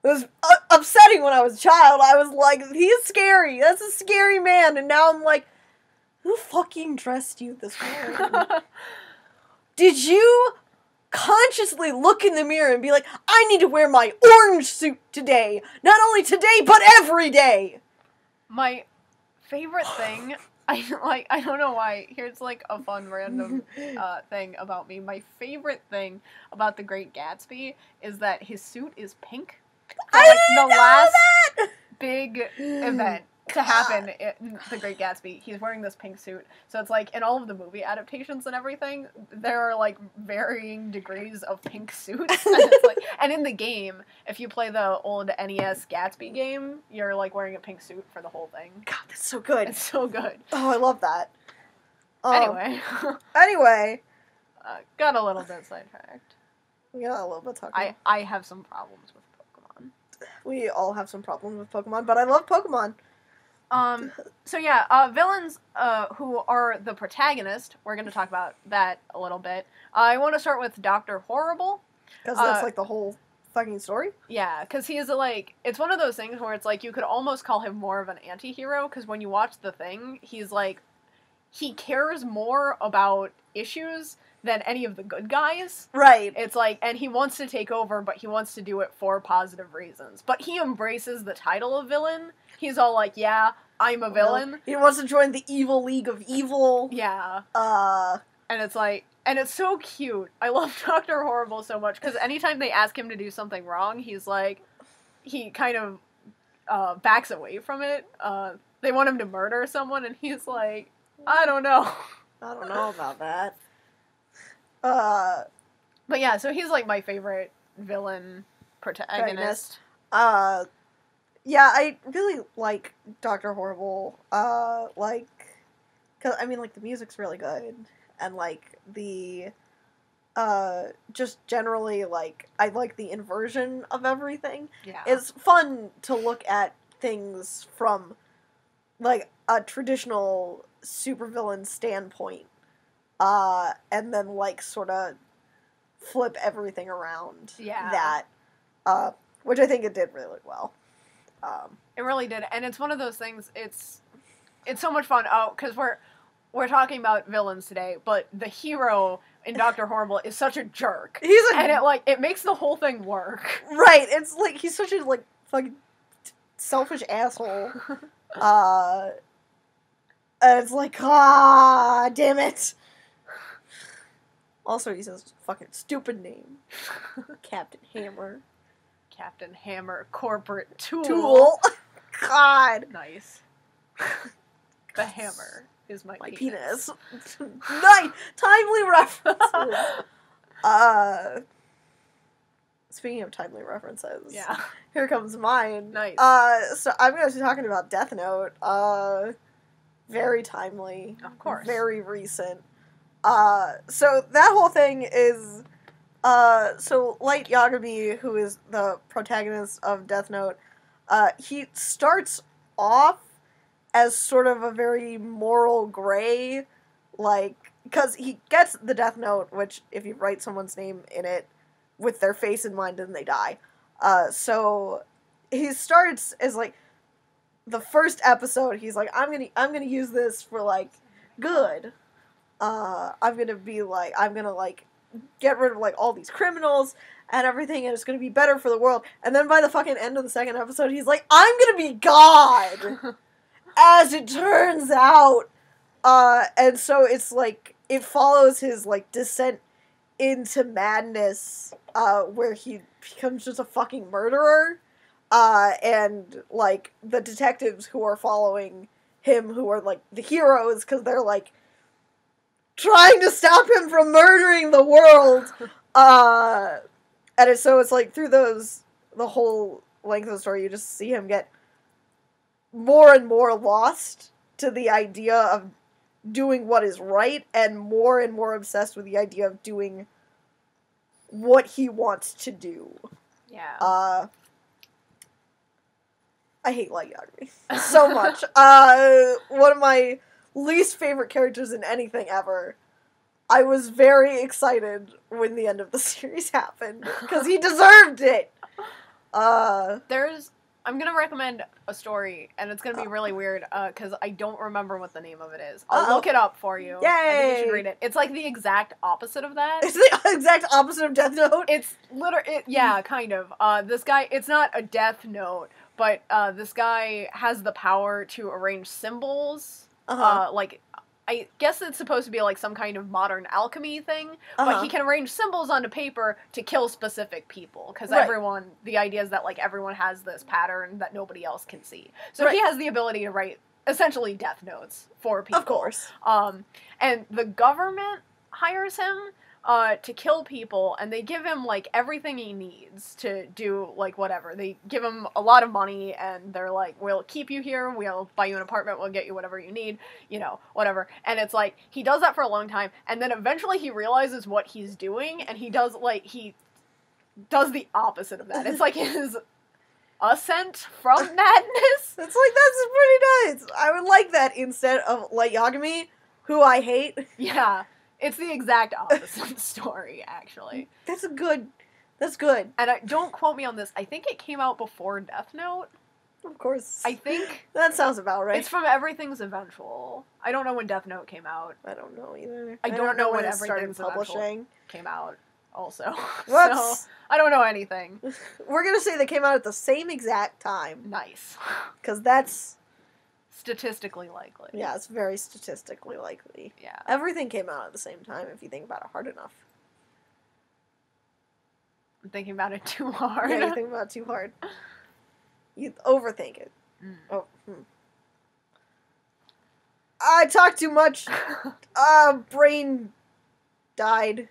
It was upsetting when I was a child. I was like, he's scary. That's a scary man. And now I'm like, who fucking dressed you this way? Did you consciously look in the mirror and be like, I need to wear my orange suit today. Not only today, but every day. My favorite thing, I don't know why. Here's, like, a fun random thing about me. My favorite thing about The Great Gatsby is that his suit is pink. For, like, the last big event to happen in The Great Gatsby, he's wearing this pink suit. So it's like, in all of the movie adaptations and everything, there are, like, varying degrees of pink suits. And, it's like, and in the game, if you play the old NES Gatsby game, you're, like, wearing a pink suit for the whole thing. God, that's so good. It's so good. Oh, I love that. Anyway. Got a little bit sidetracked. Yeah, a little bit talking. I have some problems with Pokemon. We all have some problems with Pokemon, but I love Pokemon. So yeah, villains, who are the protagonist, we're gonna talk about that a little bit. I want to start with Dr. Horrible. Because that's, like, the whole fucking story? Yeah, because he is, like, it's one of those things where it's, like, you could almost call him more of an anti-hero, because when you watch The Thing, he's, like, he cares more about issues than any of the good guys. Right. It's like, and he wants to take over, but he wants to do it for positive reasons. But he embraces the title of villain. He's all like, yeah, I'm a villain. He wants to join the evil league of evil. Yeah. And it's like, and it's so cute. I love Dr. Horrible so much, because anytime they ask him to do something wrong, he's like, he kind of backs away from it. They want him to murder someone, and he's like, I don't know. I don't know about that. But yeah, so he's, like, my favorite villain protagonist. Yeah, I really like Dr. Horrible, like, cause, I mean, like, the music's really good, and, like, the, just generally, like, I like the inversion of everything. Yeah. It's fun to look at things from, like, a traditional supervillain standpoint, and then, like, sort of flip everything around. Yeah. That, which I think it did really well. It really did, and it's one of those things, it's so much fun, because we're talking about villains today, but the hero in Dr. Horrible is such a jerk. And it makes the whole thing work. Right, it's like, he's such a, like, fucking selfish asshole. And it's like, damn it. Also, he says fucking stupid name. Captain Hammer. Captain Hammer, corporate tool. Tool. God. Nice. The hammer is my penis. Nice. Timely references. Speaking of timely references. Yeah. Here comes mine. Nice. So I'm going to be talking about Death Note. Very timely. Of course. Very recent. So that whole thing is, so Light Yagami, who is the protagonist of Death Note, he starts off as sort of a very moral gray, like, because he gets the Death Note, which, if you write someone's name in it with their face in mind, then they die. So he starts as, like, the first episode, he's like, I'm gonna use this for, like, good. I'm gonna, like, get rid of, like, all these criminals and everything, and it's gonna be better for the world. And then by the fucking end of the second episode, he's like, I'm gonna be God! As it turns out. And so it's, like, it follows his, like, descent into madness, where he becomes just a fucking murderer. And, like, the detectives who are following him, who are, like, the heroes, because they're, like, trying to stop him from murdering the world. And so it's, like, through the whole length of the story, you just see him get more and more lost to the idea of doing what is right, and more obsessed with the idea of doing what he wants to do. Yeah. I hate Light Yagami so much. One of my least favorite characters in anything ever. I was very excited when the end of the series happened, because he deserved it! I'm gonna recommend a story, and it's gonna be really weird, because I don't remember what the name of it is. I'll look it up for you. Yay! I think you should read it. It's like the exact opposite of that. It's the exact opposite of Death Note? It's yeah, kind of. This guy, it's not a Death Note, but this guy has the power to arrange symbols. Like, I guess it's supposed to be like some kind of modern alchemy thing, but he can arrange symbols onto paper to kill specific people, because the idea is that, like, everyone has this pattern that nobody else can see. So he has the ability to write, essentially, death notes for people. Of course. And the government hires him to kill people, and they give him, like, everything he needs to do, like, whatever. They give him a lot of money, and they're like, we'll keep you here, we'll buy you an apartment, we'll get you whatever you need, you know, whatever. And it's like, he does that for a long time, and then eventually he realizes what he's doing, and he does the opposite of that. It's like his ascent from madness. It's like, that's pretty nice. I would like that instead of Light Yagami, who I hate. Yeah. It's the exact opposite story, actually. That's good. And don't quote me on this. I think it came out before Death Note. Of course. I think. That sounds about right. It's from Everything's Eventual. I don't know when Death Note came out. I don't know either. I don't know when Everything's publishing came out, also. Whoops. So, I don't know anything. We're gonna say they came out at the same exact time. Nice. Because that's statistically likely. Yeah, it's very statistically likely. Yeah. Everything came out at the same time, if you think about it hard enough. I'm thinking about it too hard. Yeah, you think about it too hard. You overthink it. Oh. I talked too much. Brain died.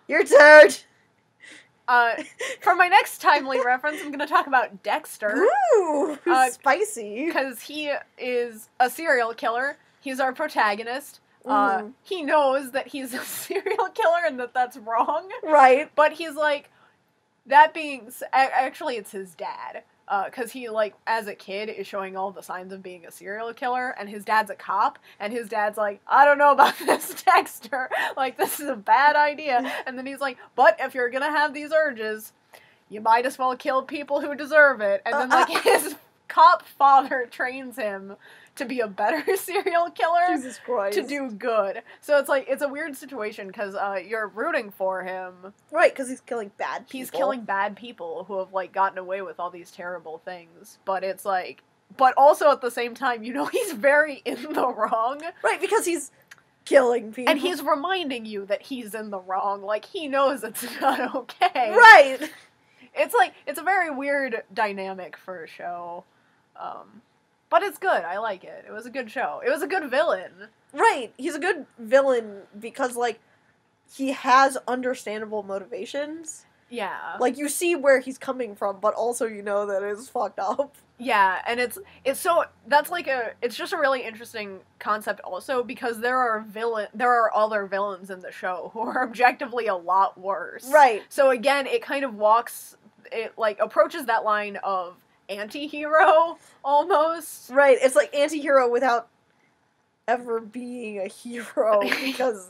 Your turn. For my next timely reference, I'm going to talk about Dexter. Ooh, spicy. Because he is a serial killer. He's our protagonist. He knows that he's a serial killer and that that's wrong. Right. But he's like, that being... Actually, it's his dad. Because he, like, as a kid, is showing all the signs of being a serial killer, and his dad's a cop, and his dad's like, I don't know about this, Dexter. Like, this is a bad idea. And then he's like, but if you're gonna have these urges, you might as well kill people who deserve it. And then, like, his cop father trains him to be a better serial killer. Jesus Christ. To do good. So it's like, it's a weird situation, because you're rooting for him. Right, because he's killing bad people. He's killing bad people who have, like, gotten away with all these terrible things. But it's like, but also at the same time, you know, he's very in the wrong. Right, because he's killing people. And he's reminding you that he's in the wrong. Like, he knows it's not okay. Right. It's like, it's a very weird dynamic for a show. But it's good. I like it. It was a good show. It was a good villain. Right. He's a good villain because, like, he has understandable motivations. Yeah. Like, you see where he's coming from, but also you know that it's fucked up. Yeah, and it's so, that's like it's just a really interesting concept also, because there are other villains in the show who are objectively a lot worse. Right. So again, it kind of approaches that line of anti-hero, almost. Right, it's like anti-hero without ever being a hero, because,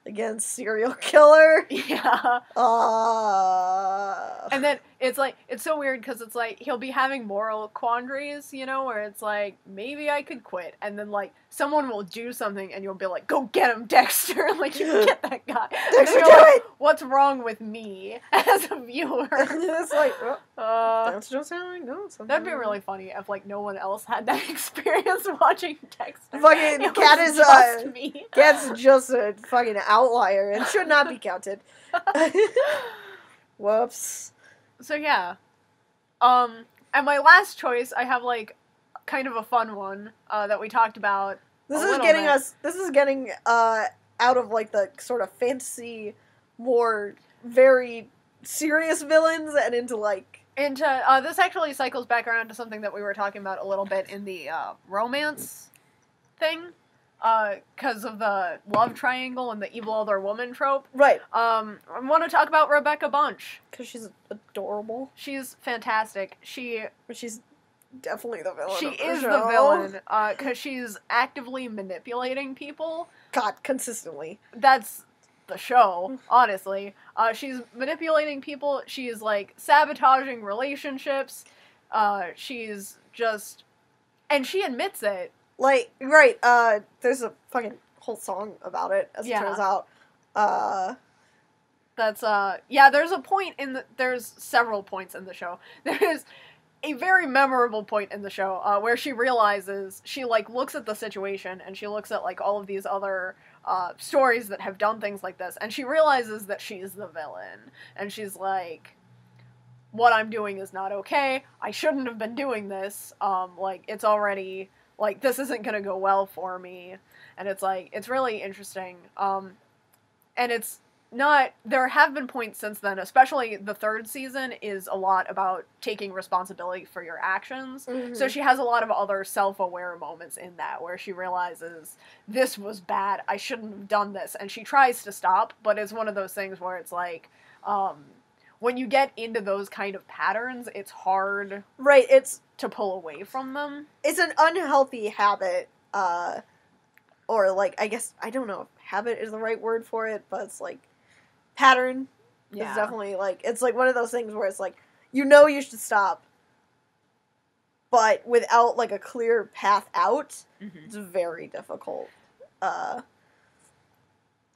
again, serial killer. Yeah. And then it's so weird, because it's like, he'll be having moral quandaries, where it's like, maybe I could quit, and then like, someone will do something, and you'll be like, go get him, Dexter, like, you get that guy. Dexter, do like, it! What's wrong with me, as a viewer? It's like, that's just how I know something. That'd be really funny if, like, no one else had that experience watching Dexter. Fucking Cat is just me. Cat's just a fucking outlier and should not be counted. Whoops. So yeah. And my last choice, I have like kind of a fun one that we talked about. This is getting out of like the sort of fantasy, more very serious villains and into this actually cycles back around to something that we were talking about a little bit in the romance thing. Because of the love triangle and the evil older woman trope. Right. I want to talk about Rebecca Bunch. Because she's adorable. She's fantastic. She's definitely the villain. She is the villain. Because she's actively manipulating people. God, consistently. That's the show, honestly. She's manipulating people. She's, like, sabotaging relationships. She's just... And she admits it. Like, right, there's a fucking whole song about it, as it turns out. There's a point there's several points in the show. There's a very memorable point in the show, where she realizes, she, like, looks at the situation, and she looks at, like, all of these other, stories that have done things like this, and she realizes that she's the villain. And she's like, what I'm doing is not okay, I shouldn't have been doing this, it's already... Like, this isn't gonna go well for me. And it's, like, it's really interesting. And it's not... There have been points since then, especially the third season is a lot about taking responsibility for your actions. Mm-hmm. So she has a lot of other self-aware moments in that, where she realizes, this was bad, I shouldn't have done this. And she tries to stop, but it's one of those things where it's, like, when you get into those kind of patterns, it's hard... Right, it's... to pull away from them. It's an unhealthy habit, or, like, I guess, I don't know if habit is the right word for it, but it's, like, pattern. Yeah. It's definitely, like, it's, like, one of those things where it's, like, you know you should stop, but without, like, a clear path out, it's very difficult,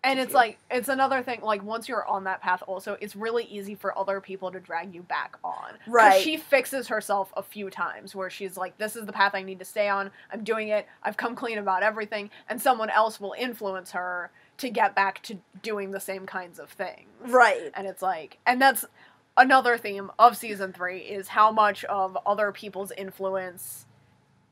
and it's like, it's another thing, like, once you're on that path also, it's really easy for other people to drag you back on. Right. 'Cause she fixes herself a few times, where she's like, this is the path I need to stay on, I'm doing it, I've come clean about everything, and someone else will influence her to get back to doing the same kinds of things. Right. And it's like, and that's another theme of season 3, is how much of other people's influence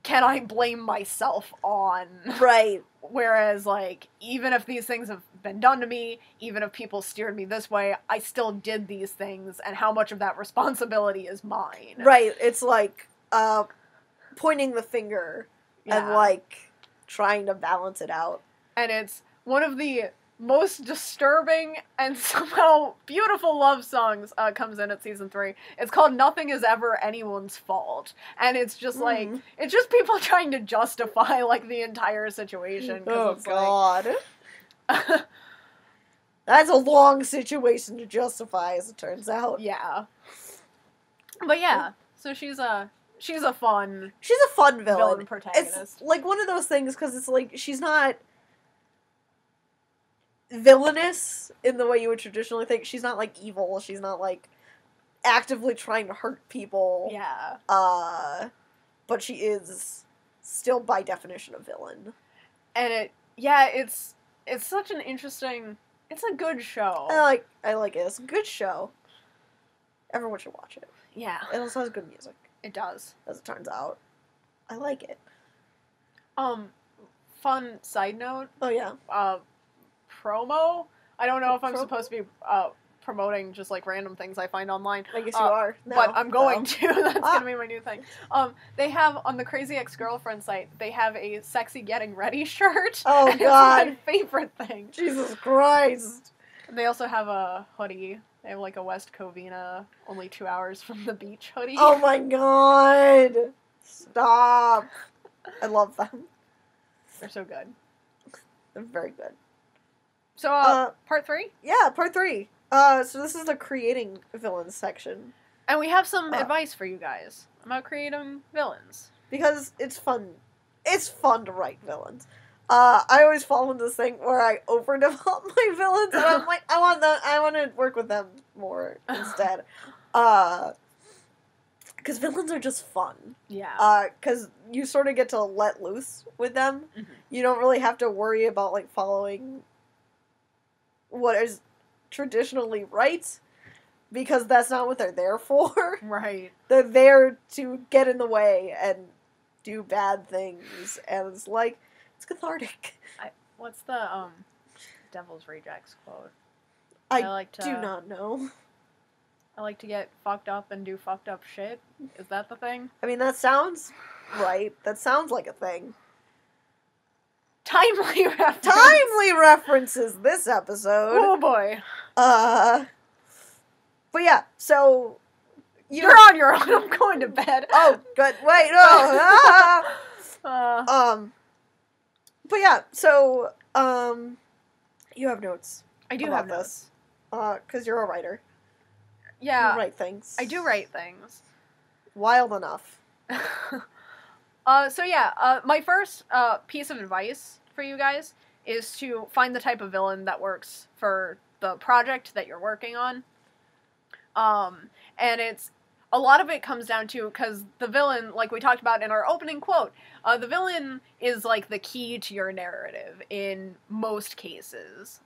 can I blame myself on? Right. Whereas, like, even if these things have been done to me, even if people steered me this way, I still did these things, and how much of that responsibility is mine? Right, it's like, pointing the finger, and, like, trying to balance it out. And it's one of the most disturbing and somehow beautiful love songs comes in at season 3. It's called Nothing Is Ever Anyone's Fault. And it's just like, it's just people trying to justify, like, the entire situation. Oh, it's God. Like... That's a long situation to justify, as it turns out. Yeah. But yeah, so she's a fun... She's a fun villain protagonist. It's, like, one of those things, because it's, like, she's not... villainous in the way you would traditionally think. She's not, like, evil. She's not, like, actively trying to hurt people. Yeah. But she is still, by definition, a villain. And it's such an interesting... It's a good show. I like it. It's a good show. Everyone should watch it. Yeah. It also has good music. It does. As it turns out. I like it. Fun side note. Oh, yeah. Promo? I don't know if I'm supposed to be promoting just, like, random things I find online. I guess you are. No, but I'm going so. to. That's going to be my new thing. They have, on the Crazy Ex-Girlfriend site, they have a sexy getting ready shirt. Oh, and God. It's my favorite thing. Jesus Christ. They also have a hoodie. They have, like, a West Covina, only 2 hours from the beach hoodie. Oh, my God. Stop. I love them. They're so good. They're very good. So, part 3? Yeah, part 3. So this is the creating villains section. And we have some advice for you guys about creating villains. Because it's fun. It's fun to write villains. I always fall into this thing where I overdevelop my villains, and I'm like, I want to work with them more instead. Because villains are just fun. Yeah. Because you sort of get to let loose with them. Mm-hmm. You don't really have to worry about, like, following what is traditionally right, because that's not what they're there for. Right. They're there to get in the way and do bad things, and it's like, it's cathartic. What's the Devil's Rejects quote? I do not know. I like to get fucked up and do fucked up shit. Is that the thing? I mean, that sounds right. That sounds like a thing. Timely reference. Timely references this episode. Oh boy. But yeah, so you're on your own. I'm going to bed. Oh, good. Wait, no. But yeah, so you have notes. I do have notes. Because you're a writer. Yeah. You write things. I do write things. Wild enough. So yeah, my first piece of advice for you guys is to find the type of villain that works for the project that you're working on. And a lot of it comes down to, because the villain, like we talked about in our opening quote, the villain is, like, the key to your narrative in most cases.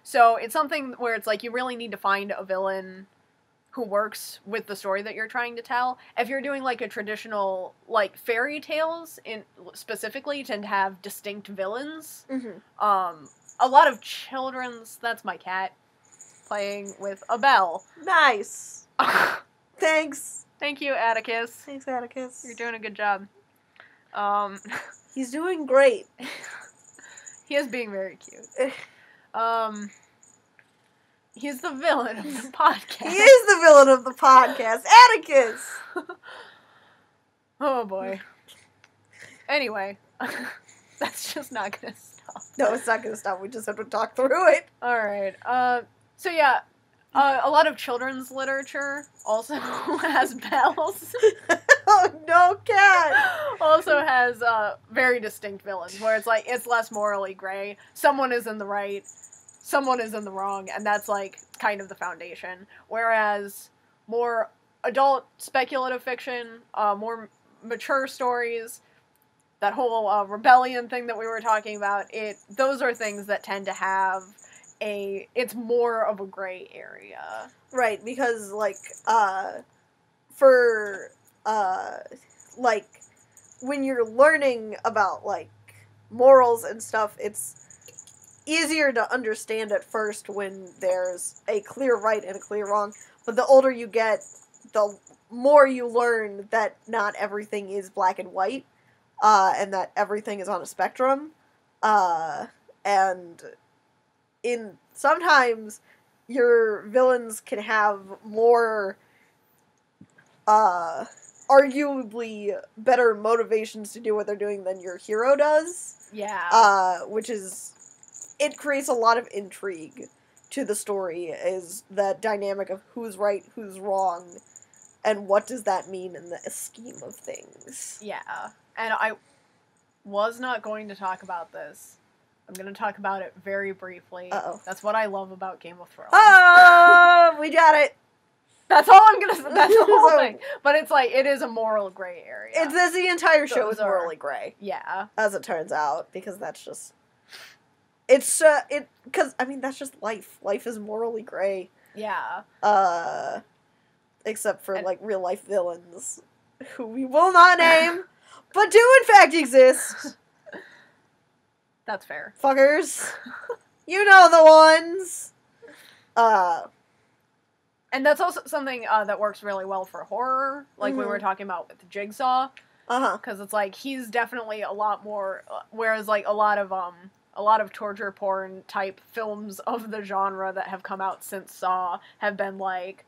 So it's something where it's like you really need to find a villain who works with the story that you're trying to tell. If you're doing, like, a traditional, like, fairy tales specifically tend to have distinct villains. Mm-hmm. A lot of children's, that's my cat, playing with a bell. Nice. Thanks. Thank you, Atticus. Thanks, Atticus. You're doing a good job. He's doing great. He is being very cute. He's the villain of the podcast. He is the villain of the podcast. Atticus! Oh, boy. Anyway. That's just not gonna stop. No, it's not gonna stop. We just have to talk through it. Alright. So yeah. A lot of children's literature also has bells. Oh, no, cat! Also has very distinct villains, where it's like, it's less morally gray. Someone is in the right, someone is in the wrong, and that's, like, kind of the foundation. Whereas more adult speculative fiction, more mature stories, that whole rebellion thing that we were talking about, those are things that tend to have it's more of a gray area. Right, because, like, like, when you're learning about, like, morals and stuff, it's easier to understand at first when there's a clear right and a clear wrong, but the older you get, the more you learn that not everything is black and white, and that everything is on a spectrum, and sometimes your villains can have more, arguably better motivations to do what they're doing than your hero does. Yeah. It creates a lot of intrigue to the story, is the dynamic of who's right, who's wrong, and what does that mean in the scheme of things. Yeah. And I was not going to talk about this. I'm going to talk about it very briefly. Uh-oh. That's what I love about Game of Thrones. Oh, we got it. That's all I'm going to say. That's the whole thing. But it's like, it is a moral gray area. The entire show is morally gray. Yeah. As it turns out, because that's just... because, I mean, that's just life. Life is morally gray. Yeah. Except for, like, real-life villains, who we will not name, but do in fact exist. That's fair. Fuckers. You know the ones. And that's also something that works really well for horror, like we were talking about with Jigsaw. Because it's like, he's definitely a lot more, whereas like a lot of torture porn type films of the genre that have come out since Saw have been like,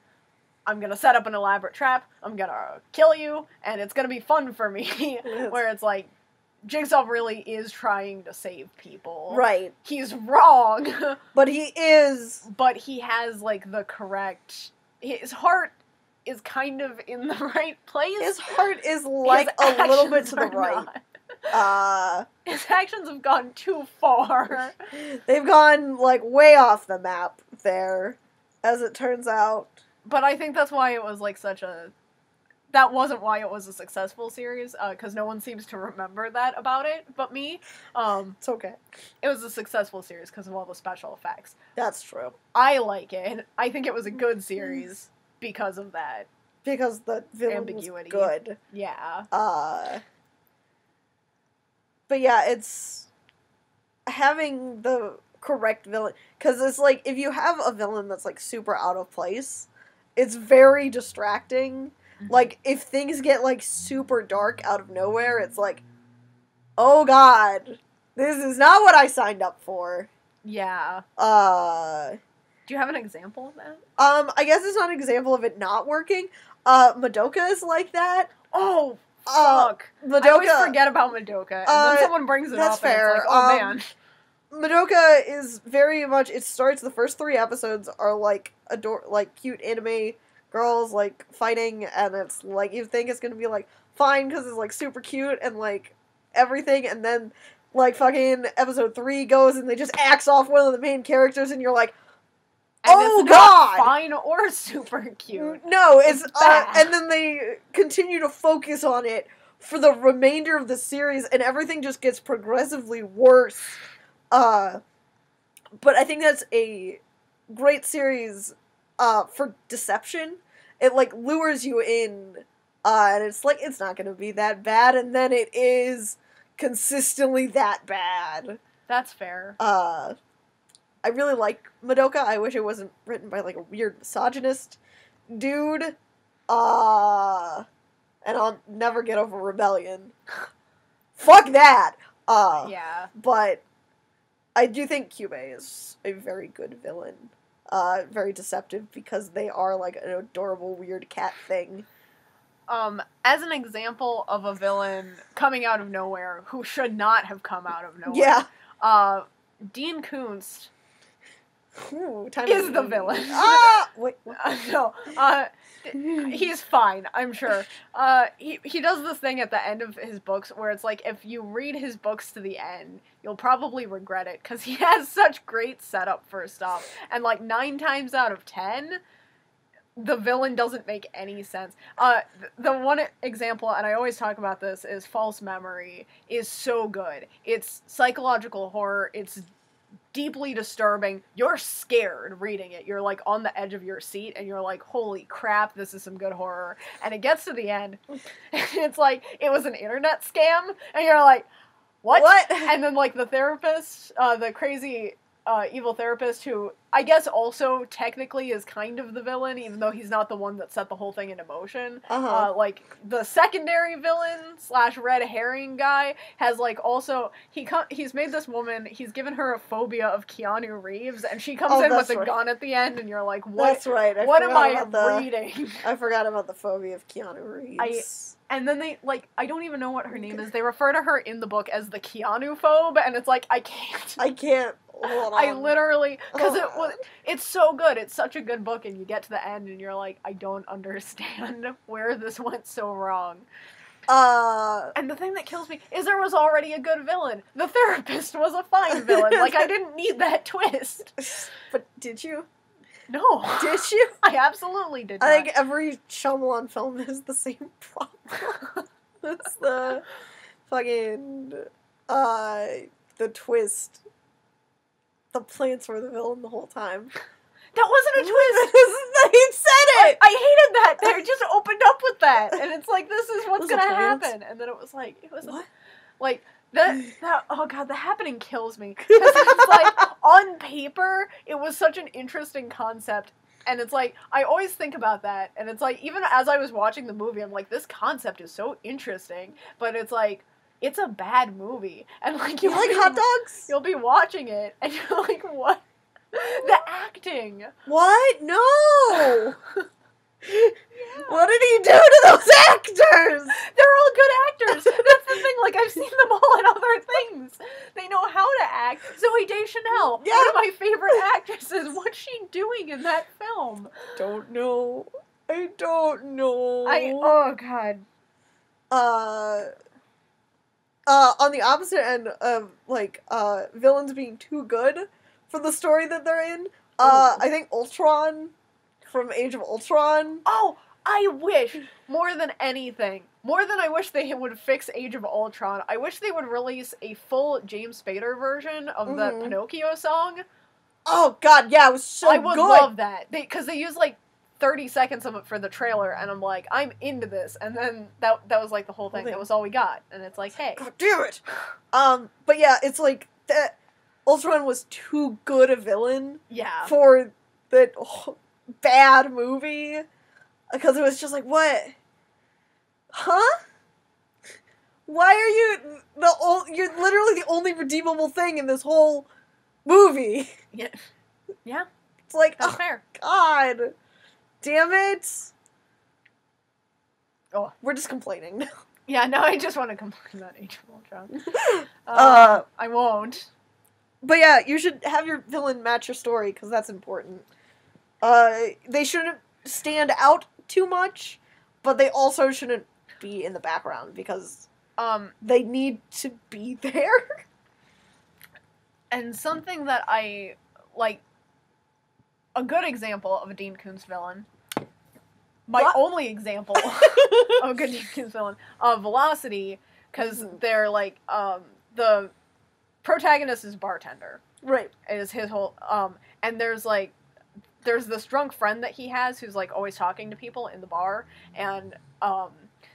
I'm gonna set up an elaborate trap, I'm gonna kill you, and it's gonna be fun for me. Where it's like, Jigsaw really is trying to save people. Right. He's wrong. But he is. But he has, like, the correct... His heart is kind of in the right place. His heart is, like, a little bit to the right. His actions have gone too far. They've gone, like, way off the map there, as it turns out. But I think that's why it was, like, such a... That wasn't why it was a successful series, because no one seems to remember that about it but me. It's okay. It was a successful series because of all the special effects. That's true. I like it. I think it was a good series because of that. Because the villain ambiguity was good. Yeah. But yeah, it's having the correct villain. Because it's like, if you have a villain that's like super out of place, it's very distracting. Like, if things get, like, super dark out of nowhere, it's like, oh god, this is not what I signed up for. Yeah. Do you have an example of that? I guess it's not an example of it not working. Madoka is like that. Oh, fuck. Madoka, I always forget about Madoka, and then someone brings it that's up, fair. And it's like, oh man. Madoka is very much, it starts, the first 3 episodes are, like, cute anime girls, like, fighting, and it's, like, you think it's gonna be, like, fine, because it's, like, super cute, and, like, everything, and then, like, fucking episode 3 goes, and they just axe off one of the main characters, and you're like, oh god! Not fine or super cute. No, it's and then they continue to focus on it for the remainder of the series, and everything just gets progressively worse. But I think that's a great series for deception. It, like, lures you in, and it's like, it's not gonna be that bad, and then it is consistently that bad. That's fair. I really like Madoka. I wish it wasn't written by, like, a weird misogynist dude. And I'll never get over Rebellion. Fuck that! Yeah. But I do think Kyubey is a very good villain. Very deceptive because they are, like, an adorable weird cat thing. As an example of a villain coming out of nowhere who should not have come out of nowhere. Yeah. Dean Koontz is the villain. Wait. No. He's fine, I'm sure. He does this thing at the end of his books where it's like, if you read his books to the end, you'll probably regret it, because he has such great setup for stuff. And, like, 9 times out of 10, the villain doesn't make any sense. The one example, and I always talk about this, is False Memory, is so good. It's psychological horror, it's deeply disturbing. You're scared reading it. You're, like, on the edge of your seat, and you're like, holy crap, this is some good horror. And it gets to the end, and it's like, it was an internet scam, and you're like, what? And then, like, the therapist, the crazy evil therapist, who I guess also technically is kind of the villain, even though he's not the one that set the whole thing into motion. Like, the secondary villain / red herring guy has, like, also, he's made this woman, he's given her a phobia of Keanu Reeves, and she comes in with a gun at the end, and you're like, what? That's right. What am I reading? I forgot about the phobia of Keanu Reeves. And then they, like, I don't even know what her name is. They refer to her in the book as the Keanu phobe, and it's like, I can't. Hold on. I literally, because it's so good. It's such a good book, and you get to the end, and you're like, I don't understand where this went so wrong. And the thing that kills me is there was already a good villain. The therapist was a fine villain. Like, I didn't need that twist. But did you? No. Did you? I absolutely did not. I think every Shyamalan film has the same problem. It's the fucking, the twist. The plants were the villain the whole time. That wasn't a twist! He said it! I hated that! They just opened up with that! And it's like, this is what's gonna happen! And then it was like, what? Like, Oh god, the happening kills me. 'Cause it's like, on paper, it was such an interesting concept. And it's like, I always think about that. And it's like, even as I was watching the movie, I'm like, this concept is so interesting. But it's like, it's a bad movie. And like, You like hot dogs? You'll be watching it, and you're like, what? The acting. What? No! What did he do to those actors? They're all good actors. That's the thing. Like, I've seen them all in other things. They know how to act. Zoe Deschanel, one of my favorite actresses. What's she doing in that film? Don't know. I don't know. Oh god. On the opposite end of like villains being too good for the story that they're in, I think Ultron from Age of Ultron. Oh, I wish, more than anything, more than I wish they would fix Age of Ultron, I wish they would release a full James Spader version of the Pinocchio song. Oh god, yeah, it was so good. I would love that. Because they used like 30 seconds of it for the trailer, and I'm like, I'm into this. And then that was like the whole thing. That was all we got. And it's like, hey. God damn it! But yeah, it's like, that Ultron was too good a villain. Yeah. For the bad movie. Because it was just like, what? Huh? Why are you you're literally the only redeemable thing in this whole movie. Yeah. Yeah. It's like, that's fair. God. Damn it. Oh, we're just complaining now. Yeah, no, I just want to complain about Age of Ultron. I won't. But yeah, you should have your villain match your story, because that's important. They shouldn't stand out too much, but they also shouldn't be in the background, because they need to be there. And something that I, like, a good example of a Dean Koontz villain, my only example of a good Dean Koontz villain, Velocity, because they're, like, the protagonist is bartender. Right. Is his whole, and there's this drunk friend that he has who's, like, always talking to people in the bar, and,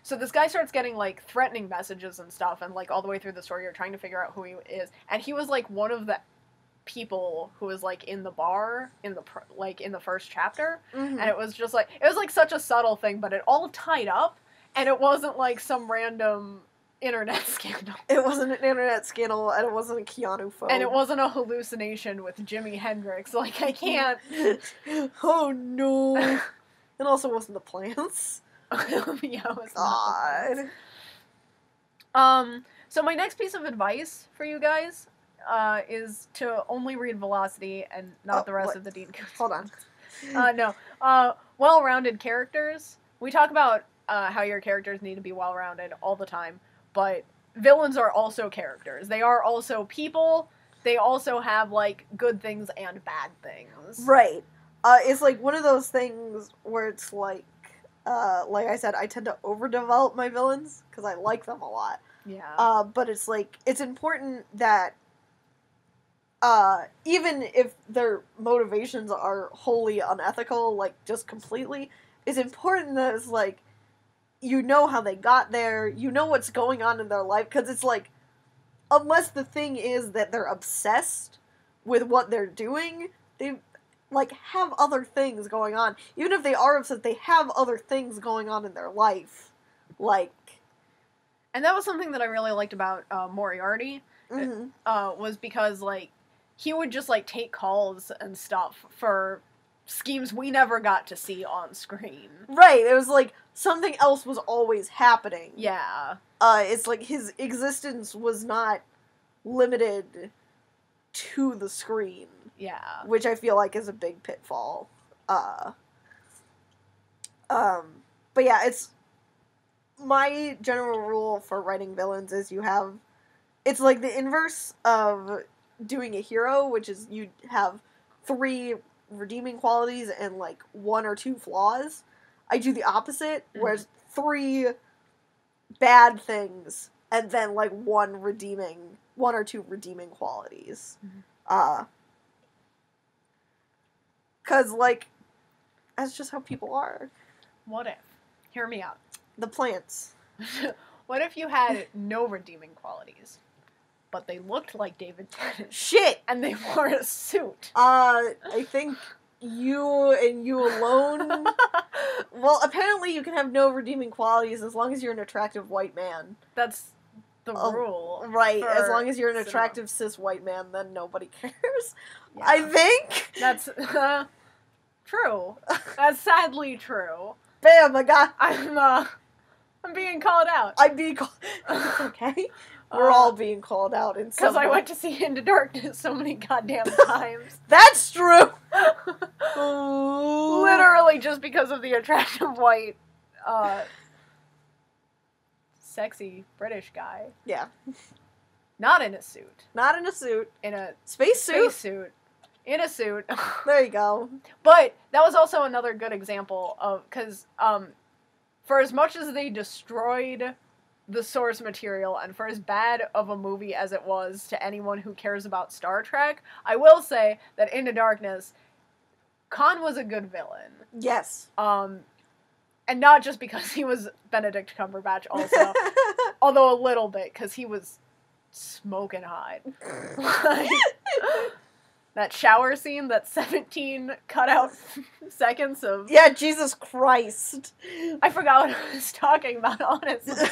so this guy starts getting, like, threatening messages and stuff, and, like, all the way through the story you're trying to figure out who he is, and he was, like, one of the people who was, like, in the bar in the first chapter, and it was just, like, it was, like, such a subtle thing, but it all tied up, and it wasn't, like, some random internet scandal. It wasn't an internet scandal, and it wasn't a Keanu phone. And it wasn't a hallucination with Jimi Hendrix. Like, I can't. Oh, no. It also wasn't the plants. Yeah, it was God. So my next piece of advice for you guys is to only read Velocity and not the rest of the Dean Koontz. Hold on. No. Well-rounded characters. We talk about how your characters need to be well-rounded all the time, but villains are also characters. They are also people. They also have, like, good things and bad things. Right. It's, like, one of those things where it's, like I said, I tend to overdevelop my villains, because I like them a lot. Yeah. But it's, like, it's important that, even if their motivations are wholly unethical, like, just completely, it's important that it's, like, you know how they got there, you know what's going on in their life, because it's, like, unless the thing is that they're obsessed with what they're doing, they, like, have other things going on. Even if they are obsessed, they have other things going on in their life. Like... And that was something that I really liked about Moriarty, was because, like, he would just, like, take calls and stuff for schemes we never got to see on screen. Right, it was, like, something else was always happening. Yeah. It's, like, his existence was not limited to the screen. Yeah. Which I feel like is a big pitfall. But yeah, it's... My general rule for writing villains is you have... It's like the inverse of doing a hero, which is you have 3 redeeming qualities and, like, 1 or 2 flaws. I do the opposite, where it's 3 bad things, and then, like, 1 or 2 redeeming qualities. Because, like, that's just how people are. What if? Hear me out. The plants. What if you had no redeeming qualities? but they looked like David Tennant. Shit! And they wore a suit. I think you and you alone... Well, apparently you can have no redeeming qualities as long as you're an attractive white man. That's the rule. Right, as long as you're an attractive cis white man, then nobody cares. Yeah. I think. That's true. That's sadly true. Bam, I got... I'm being called out. I'm being called... It's okay. We're all being called out in some way. Because I went to see Into Darkness so many goddamn times. That's true! Literally just because of the attractive white, sexy British guy. Yeah. Not in a suit. Not in a suit. In a space suit. In a suit. There you go. But that was also another good example of, because, for as much as they destroyed the source material, and for as bad of a movie as it was to anyone who cares about Star Trek, I will say that Into Darkness, Khan was a good villain. Yes. And not just because he was Benedict Cumberbatch also, although a little bit, because he was smoking hot. Like, that shower scene, that 17 cutout seconds of... Yeah, Jesus Christ. I forgot what I was talking about, honestly.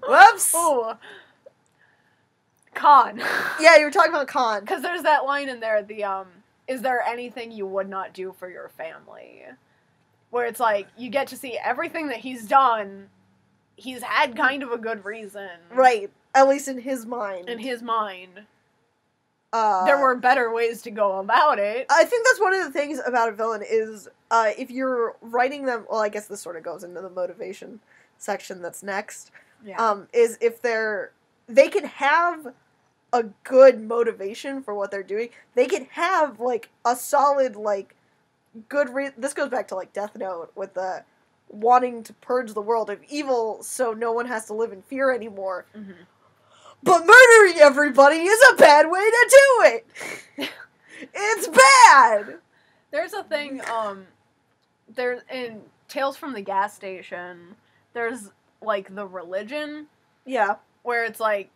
Whoops. Ooh. Khan. Yeah, you were talking about Khan. Because there's that line in there, is there anything you would not do for your family? Where it's like, you get to see everything that he's done. He's had kind of a good reason. Right. At least in his mind. In his mind. There were better ways to go about it. I think that's one of the things about a villain is, if you're writing them, well, I guess this sort of goes into the motivation section that's next, is if they can have a good motivation for what they're doing. They can have, like, a solid, like, this goes back to, like, Death Note, with the wanting to purge the world of evil so no one has to live in fear anymore. Mm-hmm. But murdering everybody is a bad way to do it! It's bad! There's a thing, there's, in Tales from the Gas Station, there's, like, the religion. Yeah. Where it's, like,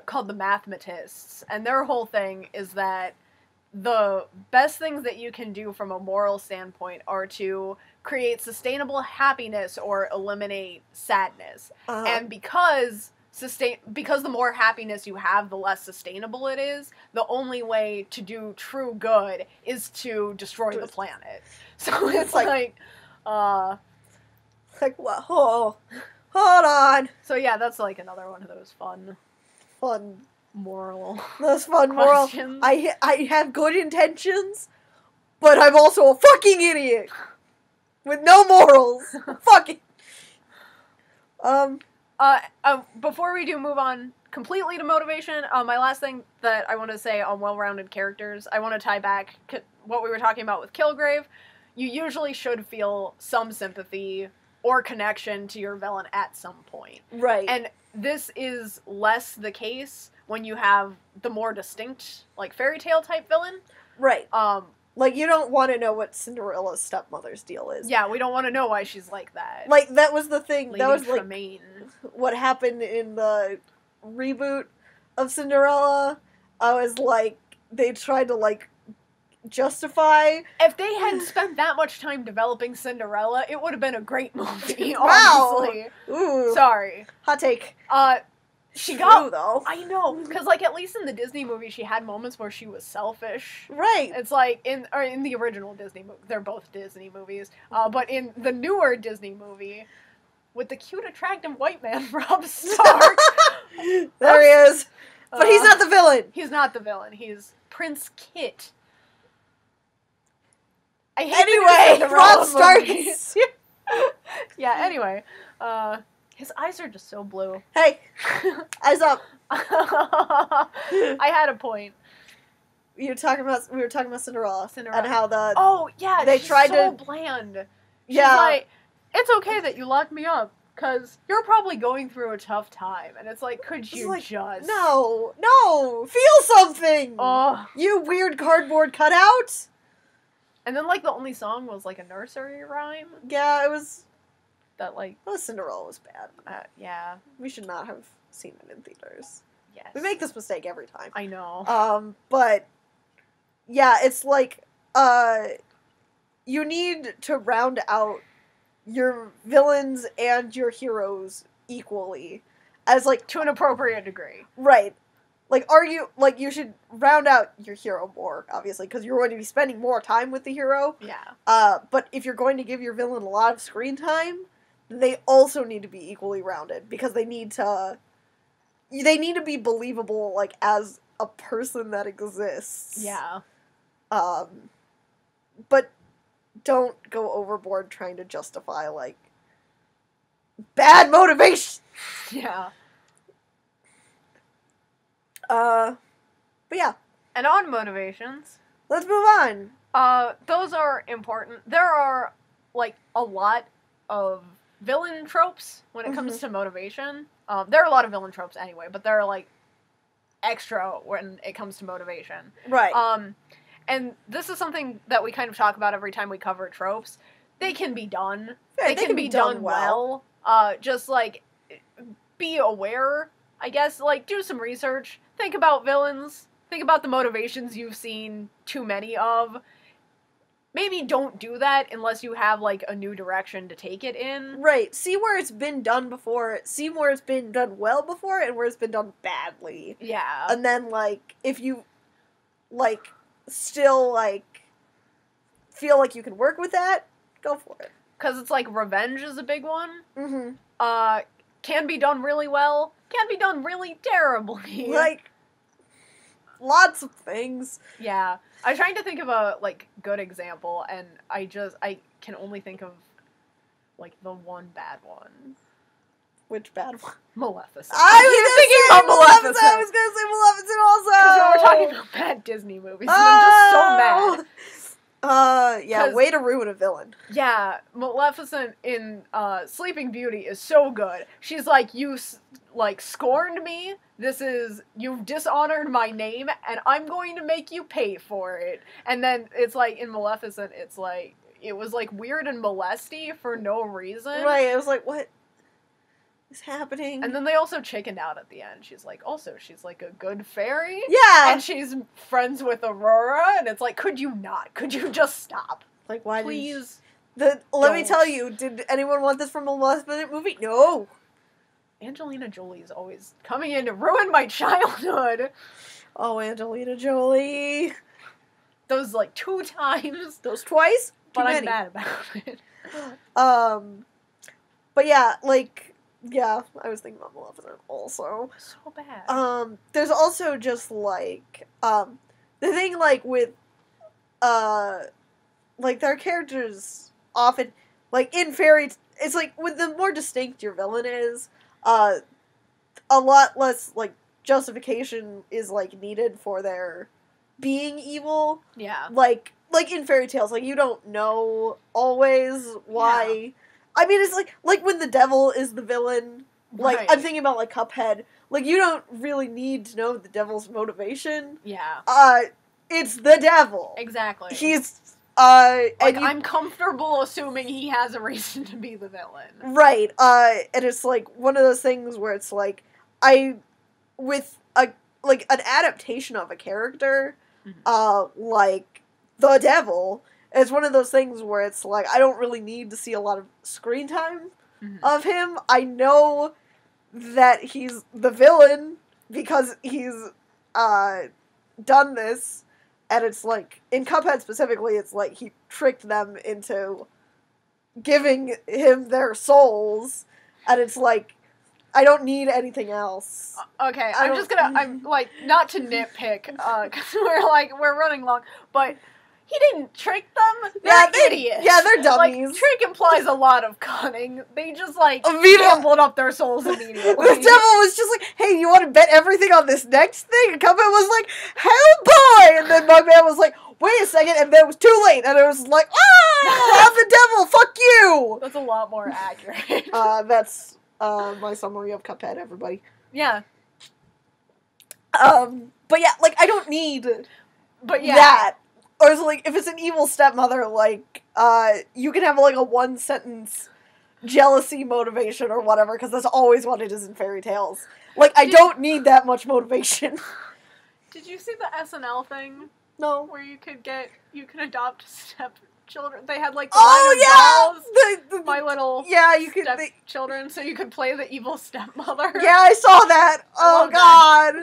called the Mathematists, and their whole thing is that the best things that you can do from a moral standpoint are to create sustainable happiness or eliminate sadness. Uh-huh. And because the more happiness you have, the less sustainable it is, the only way to do true good is to destroy the planet. So it's like what? Oh, hold on. So yeah, that's like another one of those fun moral. Those fun questions. Moral. I have good intentions, but I'm also a fucking idiot with no morals. Fucking. Before we do move on completely to motivation, my last thing that I want to say on well-rounded characters, I want to tie back what we were talking about with Kilgrave. You usually should feel some sympathy or connection to your villain at some point. Right. And this is less the case when you have the more distinct, like, fairy tale type villain. Right. Like, you don't want to know what Cinderella's stepmother's deal is. Yeah, we don't want to know why she's like that. Like, that was the thing. Lady that was, like, Tremaine. What happened in the reboot of Cinderella. I was like, they tried to, like, justify... If they had spent that much time developing Cinderella, it would have been a great movie, wow. honestly. Ooh. Sorry. Hot take. She True, got, though. I know, because, like, at least in the Disney movie, she had moments where she was selfish. Right. It's like, in the original Disney movie, they're both Disney movies, but in the newer Disney movie, with the cute, attractive white man, Rob Stark. There he is. But he's not the villain. He's not the villain. He's Prince Kit. I hate Rob Stark. Yeah, anyway, his eyes are just so blue. Hey, eyes up. I had a point. We were talking about Cinderella. And how they tried to bland. She's like, it's okay that you locked me up because you're probably going through a tough time, and it's like, could you just no, feel something. You weird cardboard cutout. And then, like, the only song was like a nursery rhyme. Yeah, it was. That, like... Cinderella was bad. Yeah. We should not have seen it in theaters. Yes. We make this mistake every time. I know. But yeah, it's like you need to round out your villains and your heroes equally as like to an appropriate degree. Right. Like you should round out your hero more, obviously, because you're going to be spending more time with the hero. Yeah. But if you're going to give your villain a lot of screen time, they also need to be equally rounded because they need to be believable, like, as a person that exists. Yeah. But don't go overboard trying to justify, like, bad motivation. Yeah. But yeah. And on motivations, let's move on. Those are important. There are, like, a lot of villain tropes when it comes to motivation. There are a lot of villain tropes anyway, but they're, like, extra when it comes to motivation. Right. And this is something that we kind of talk about every time we cover tropes. They can be done. Yeah, they can be done well. Just, like, be aware, I guess. Like, do some research. Think about villains. Think about the motivations you've seen too many of. Maybe don't do that unless you have, like, a new direction to take it in. Right. See where it's been done before. See where it's been done well before and where it's been done badly. Yeah. And then, like, if you, like, still, like, feel like you can work with that, go for it. Because it's, like, revenge is a big one. Mm-hmm. Can be done really well. Can be done really terribly. Like, lots of things. Yeah. I'm trying to think of a, like, good example, and I can only think of, like, the one bad one. Which bad one? Maleficent. I was thinking about Maleficent. I was gonna say Maleficent also. Because we're talking about bad Disney movies, and I'm just so mad. Yeah, way to ruin a villain. Yeah, Maleficent in Sleeping Beauty is so good. She's like, you, like, scorned me. You've dishonored my name, and I'm going to make you pay for it. And then it's like, in Maleficent, it's like, it was, like, weird and molesty for no reason. Right, it was like, what is happening? And then they also chickened out at the end. She's like, like a good fairy. Yeah! And she's friends with Aurora, and it's like, could you not? Could you just stop? Like, why Please. Let me tell you, did anyone want this from a Maleficent movie? No! Angelina Jolie is always coming in to ruin my childhood. Oh, Angelina Jolie. Those, like, 2 times. Those twice? But I'm mad about it. But yeah, like, yeah, I was thinking about Maleficent also. So bad. There's also just, like, the thing, like, with, like, their characters often, like, in fairy, it's like, with the more distinct your villain is, a lot less, like, justification is, like, needed for their being evil. Yeah. Like in fairy tales, like, you don't know always why. Yeah. I mean, it's like when the devil is the villain, like, right. I'm thinking about, like, Cuphead. Like, you don't really need to know the devil's motivation. Yeah. It's the devil. Exactly. He's, like, I'm comfortable assuming he has a reason to be the villain. Right, and it's, like, one of those things where it's, like, with an adaptation of a character, like, the devil, it's one of those things where it's, like, I don't really need to see a lot of screen time of him. I know that he's the villain because he's, done this. And it's, like, in Cuphead specifically, it's, like, he tricked them into giving him their souls. And it's, like, I don't need anything else. Okay, I'm, like, not to nitpick, because we're running long, but he didn't trick them. They're idiots. Yeah, they're dummies. Like, trick implies a lot of cunning. They just, like, gambled up their souls immediately. The devil was just like, hey, you want to bet everything on this next thing? And Cuphead was like, hell boy! And then Mugman was like, wait a second, and then it was too late. And it was like, I'm the devil, fuck you! That's a lot more accurate. That's my summary of Cuphead, everybody. Yeah. But yeah, like, I don't need that. Or it's like, if it's an evil stepmother, like, you can have, like, a one-sentence jealousy motivation or whatever, because that's always what it is in fairy tales. Like, I don't need that much motivation. Did you see the SNL thing? No. Where you could adopt stepchildren. They had, like, the dolls, My Little stepchildren, so you could play the evil stepmother. Yeah, I saw that. Oh, God.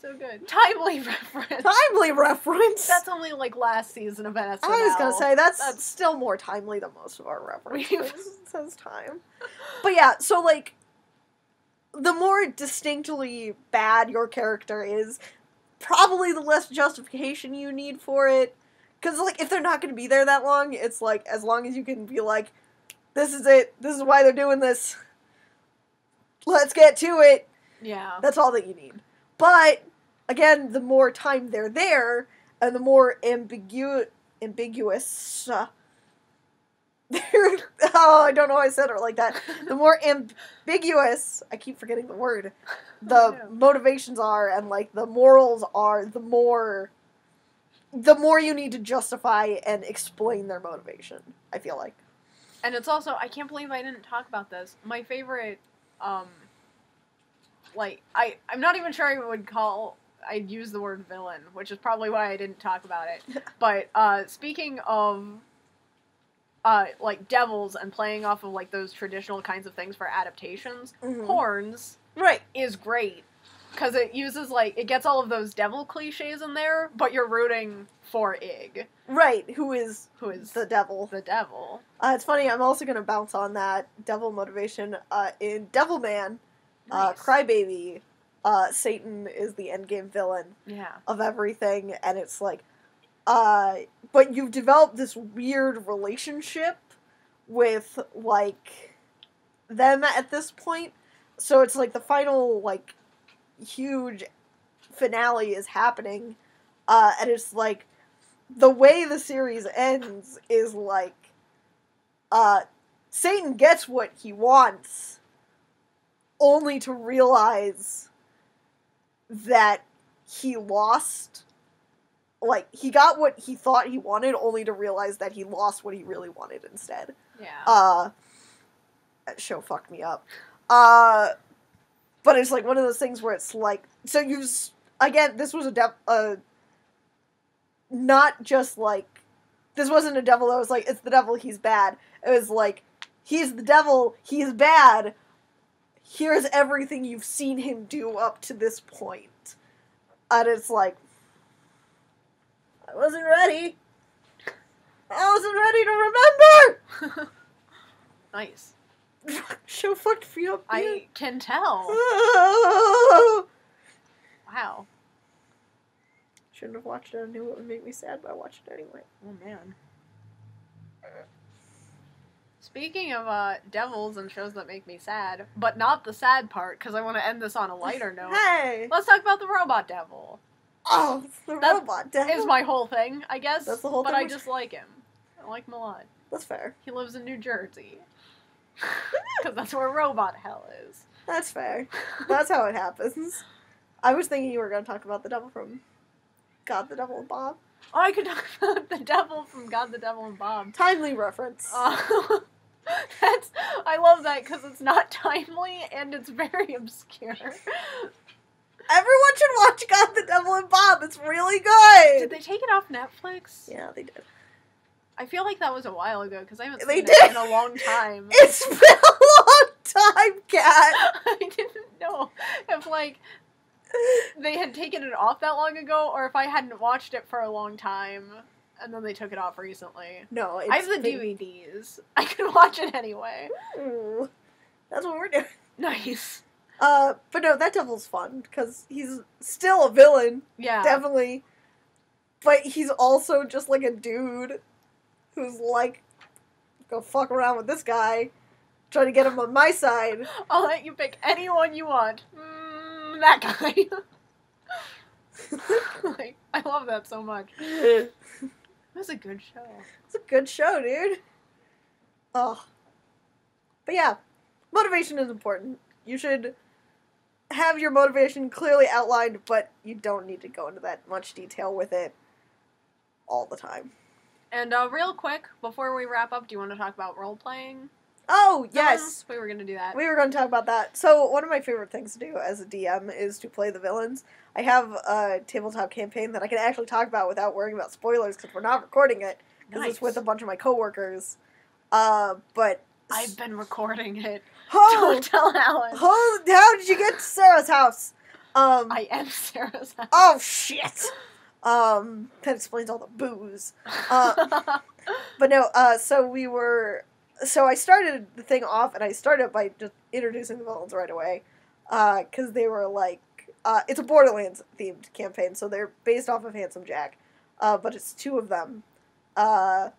So good. Timely reference. That's only, like, last season of SNL. I was gonna say, that's still more timely than most of our references. It says time. But yeah, so, like, the more distinctly bad your character is, probably the less justification you need for it. Because, like, if they're not going to be there that long, it's like, as long as you can be like, this is it, this is why they're doing this, let's get to it. Yeah. That's all that you need. But, again, the more time they're there, and the more ambiguous, I don't know why I said it like that. The more ambiguous, I keep forgetting the word, the motivations are, and, like, the morals are, the more you need to justify and explain their motivation, I feel like. And it's also, I can't believe I didn't talk about this. My favorite, like, I'm not even sure I'd use the word villain, which is probably why I didn't talk about it. But, speaking of, like, devils and playing off of, like, those traditional kinds of things for adaptations, Horns is great. Because it uses, like, it gets all of those devil cliches in there, but you're rooting for Ig. Right, who is the devil. The devil. It's funny, I'm also going to bounce on that devil motivation. In Devilman, Crybaby, Satan is the endgame villain of everything, and it's like, but you've developed this weird relationship with, like, them at this point, so it's like the final, like, huge finale is happening, and it's like, the way the series ends is like, Satan gets what he wants, only to realize that he lost, like, he got what he thought he wanted, only to realize that he lost what he really wanted instead. Yeah. That show fucked me up. But it's, like, one of those things where it's, like, so again, this was not just, like, this wasn't a devil that was, like, it's the devil, he's bad. It was, like, he's the devil, he's bad, here's everything you've seen him do up to this point. And it's, like, I wasn't ready. I wasn't ready to remember! Nice. Show fucked me up. I can tell. Wow. Shouldn't have watched it. I knew it would make me sad, but I watched it anyway. Oh, man. Speaking of devils and shows that make me sad, but not the sad part, because I want to end this on a lighter note. Hey! Let's talk about the robot devil. Oh, it's the robot devil. Is my whole thing, I guess. That's the whole thing. But I just like him. I like him a lot. That's fair. He lives in New Jersey. Because that's where robot hell is. That's fair. That's how it happens. I was thinking you were going to talk about the devil from God, the Devil, and Bob. Oh, I could talk about the devil from God, the Devil, and Bob. Timely reference. I love that because it's not timely and it's very obscure. Everyone should watch God, the Devil, and Bob. It's really good. Did they take it off Netflix? Yeah, they did. I feel like that was a while ago because I haven't seen it in a long time. It's been a long time, Kat. I didn't know if, like, they had taken it off that long ago or if I hadn't watched it for a long time and then they took it off recently. No, I have the DVDs. I can watch it anyway. Ooh, that's what we're doing. Nice. But no, that devil's fun because he's still a villain. Yeah. Definitely. But he's also just like a dude who's like, go fuck around with this guy, try to get him on my side. I'll let you pick anyone you want. That guy. Like, I love that so much. It was a good show. It's a good show, dude. Oh. But yeah, motivation is important. You should have your motivation clearly outlined, but you don't need to go into that much detail with it all the time. And real quick, before we wrap up, do you want to talk about role-playing? Oh, yes! We were going to do that. We were going to talk about that. So, one of my favorite things to do as a DM is to play the villains. I have a tabletop campaign that I can actually talk about without worrying about spoilers, because we're not recording it, because it's with a bunch of my coworkers. But... I've been recording it. Oh, don't tell Alan. Oh, how did you get to Sarah's house? I am Sarah's house. Oh, shit! That explains all the booze. But no, so I started the thing off, and I started by just introducing the villains right away. Because they were like, it's a Borderlands-themed campaign, so they're based off of Handsome Jack. But it's 2 of them. And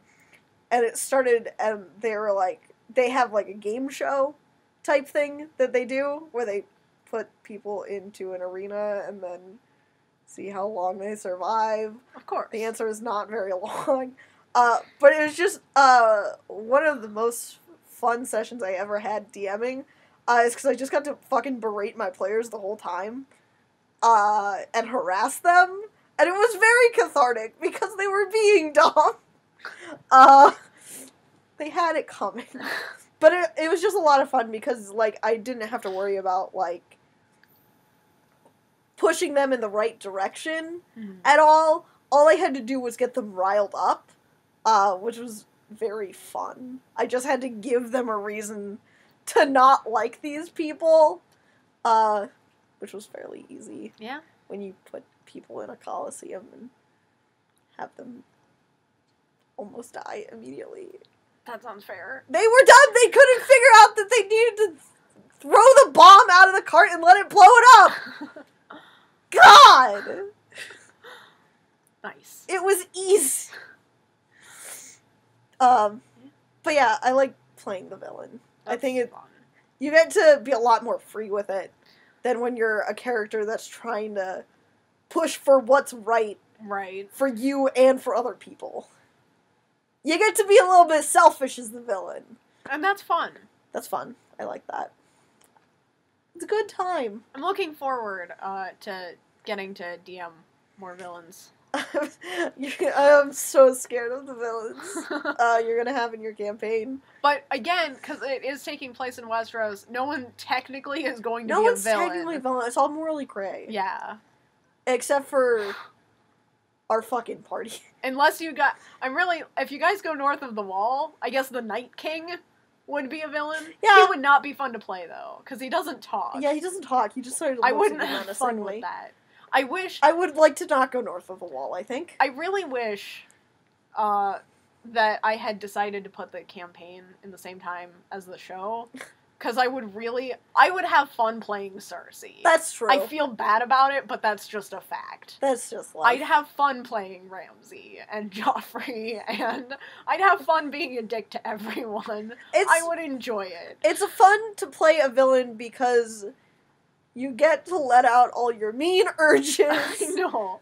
it started, and they were like, they have like a game show type thing that they do, where they put people into an arena and then see how long they survive. Of course. The answer is not very long. But it was just one of the most fun sessions I ever had DMing. Is because I just got to fucking berate my players the whole time. And harass them. And it was very cathartic because they were being dumb. They had it coming. But it was just a lot of fun because, like, I didn't have to worry about, like, pushing them in the right direction at all. All I had to do was get them riled up, which was very fun. I just had to give them a reason to not like these people, which was fairly easy. Yeah. When you put people in a coliseum and have them almost die immediately. That sounds fair. They were dumb. They couldn't figure out that they needed to throw the bomb out of the cart and let it blow it up. God! Nice. It was easy. But yeah, I like playing the villain. That's I think fun. You get to be a lot more free with it than when you're a character that's trying to push for what's right. Right. For you and for other people. You get to be a little bit selfish as the villain. And that's fun. That's fun. I like that. It's a good time. I'm looking forward to getting to DM more villains. I'm so scared of the villains you're gonna have in your campaign. But again, because it is taking place in Westeros, no one technically is going to be a villain. No one's technically a villain. It's all morally gray. Yeah. Except for our fucking party. Unless you got... if you guys go north of the wall, I guess the Night King would be a villain. Yeah. He would not be fun to play, though, because he doesn't talk. Yeah, he doesn't talk. He just started I wouldn't have fun with that. I would like to not go north of the wall, I think. I really wish that I had decided to put the campaign in the same time as the show. Because I would have fun playing Cersei. That's true. I feel bad about it, but that's just a fact. That's just life. I'd have fun playing Ramsay and Joffrey, and I'd have fun being a dick to everyone. I would enjoy it. It's fun to play a villain because you get to let out all your mean urges. I know.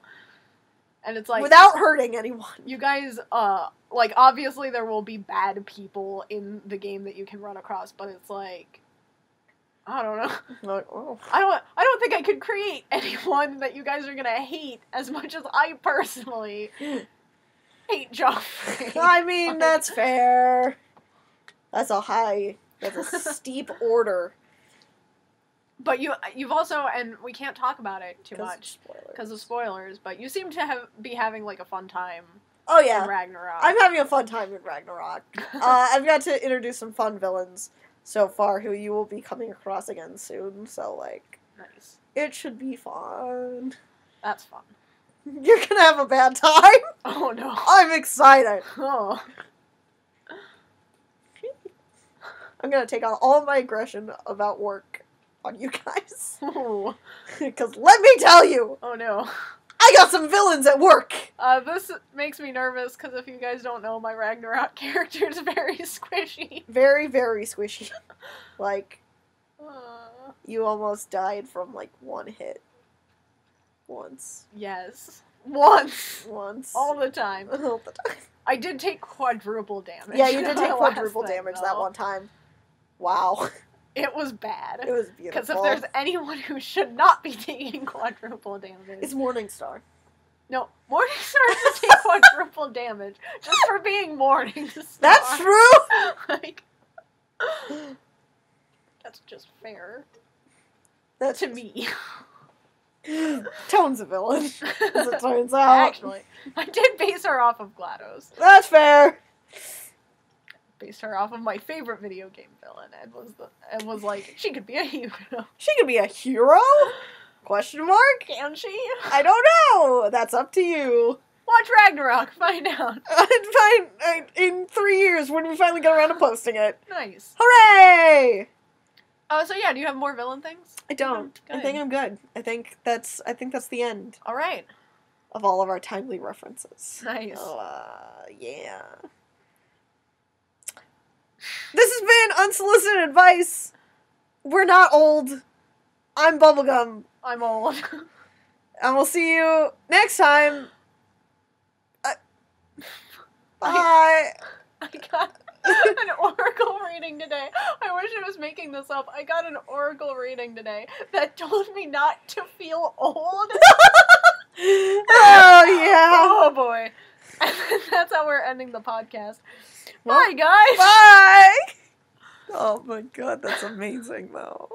And it's like... without hurting anyone. You guys, obviously there will be bad people in the game that you can run across, but it's like... I don't know. I don't think I could create anyone that you guys are gonna hate as much as I personally hate Joffrey. I mean, that's fair. That's a steep order. But you've also, and we can't talk about it too much because of spoilers, but you seem to be having, like, a fun time in Ragnarok. I'm having a fun time in Ragnarok. I've got to introduce some fun villains so far who you will be coming across again soon, so, like... Nice. It should be fun. That's fun. You're gonna have a bad time? Oh, no. I'm excited. Oh. I'm gonna take out all my aggression about work on you guys. Because let me tell you. Oh no. I got some villains at work. This makes me nervous because if you guys don't know, my Ragnarok character is very squishy. Very, very squishy. Like, you almost died from, like, one hit. Once. Yes. Once. Once. All the time. All the time. I did take quadruple damage. Yeah, you did take quadruple damage that one time. Wow. It was bad. It was beautiful. Because if there's anyone who should not be taking quadruple damage... it's Morningstar. No, Morningstar to take quadruple damage just for being Morningstar. That's true! Like, that's just fair. That's to me. Tone's a villain, as it turns out. Actually, I did base her off of GLaDOS. That's fair. Based her off of my favorite video game villain, and was like, she could be a hero. She could be a hero? Question mark? Can she? I don't know. That's up to you. Watch Ragnarok, find out. Fine. In 3 years, when we finally get around to posting it. Nice. Hooray! So yeah, do you have more villain things? I don't. Good. I think I'm good. I think that's the end. All right. Of all of our timely references. Nice. Yeah. This has been Unsolicited Advice. We're not old. I'm Bubblegum. I'm old. And we'll see you next time. Bye. I got an oracle reading today. I wish I was making this up. I got an oracle reading today that told me not to feel old. Oh, yeah. Oh, boy. And that's how we're ending the podcast. Bye, guys. Bye. Oh, my God. That's amazing, though.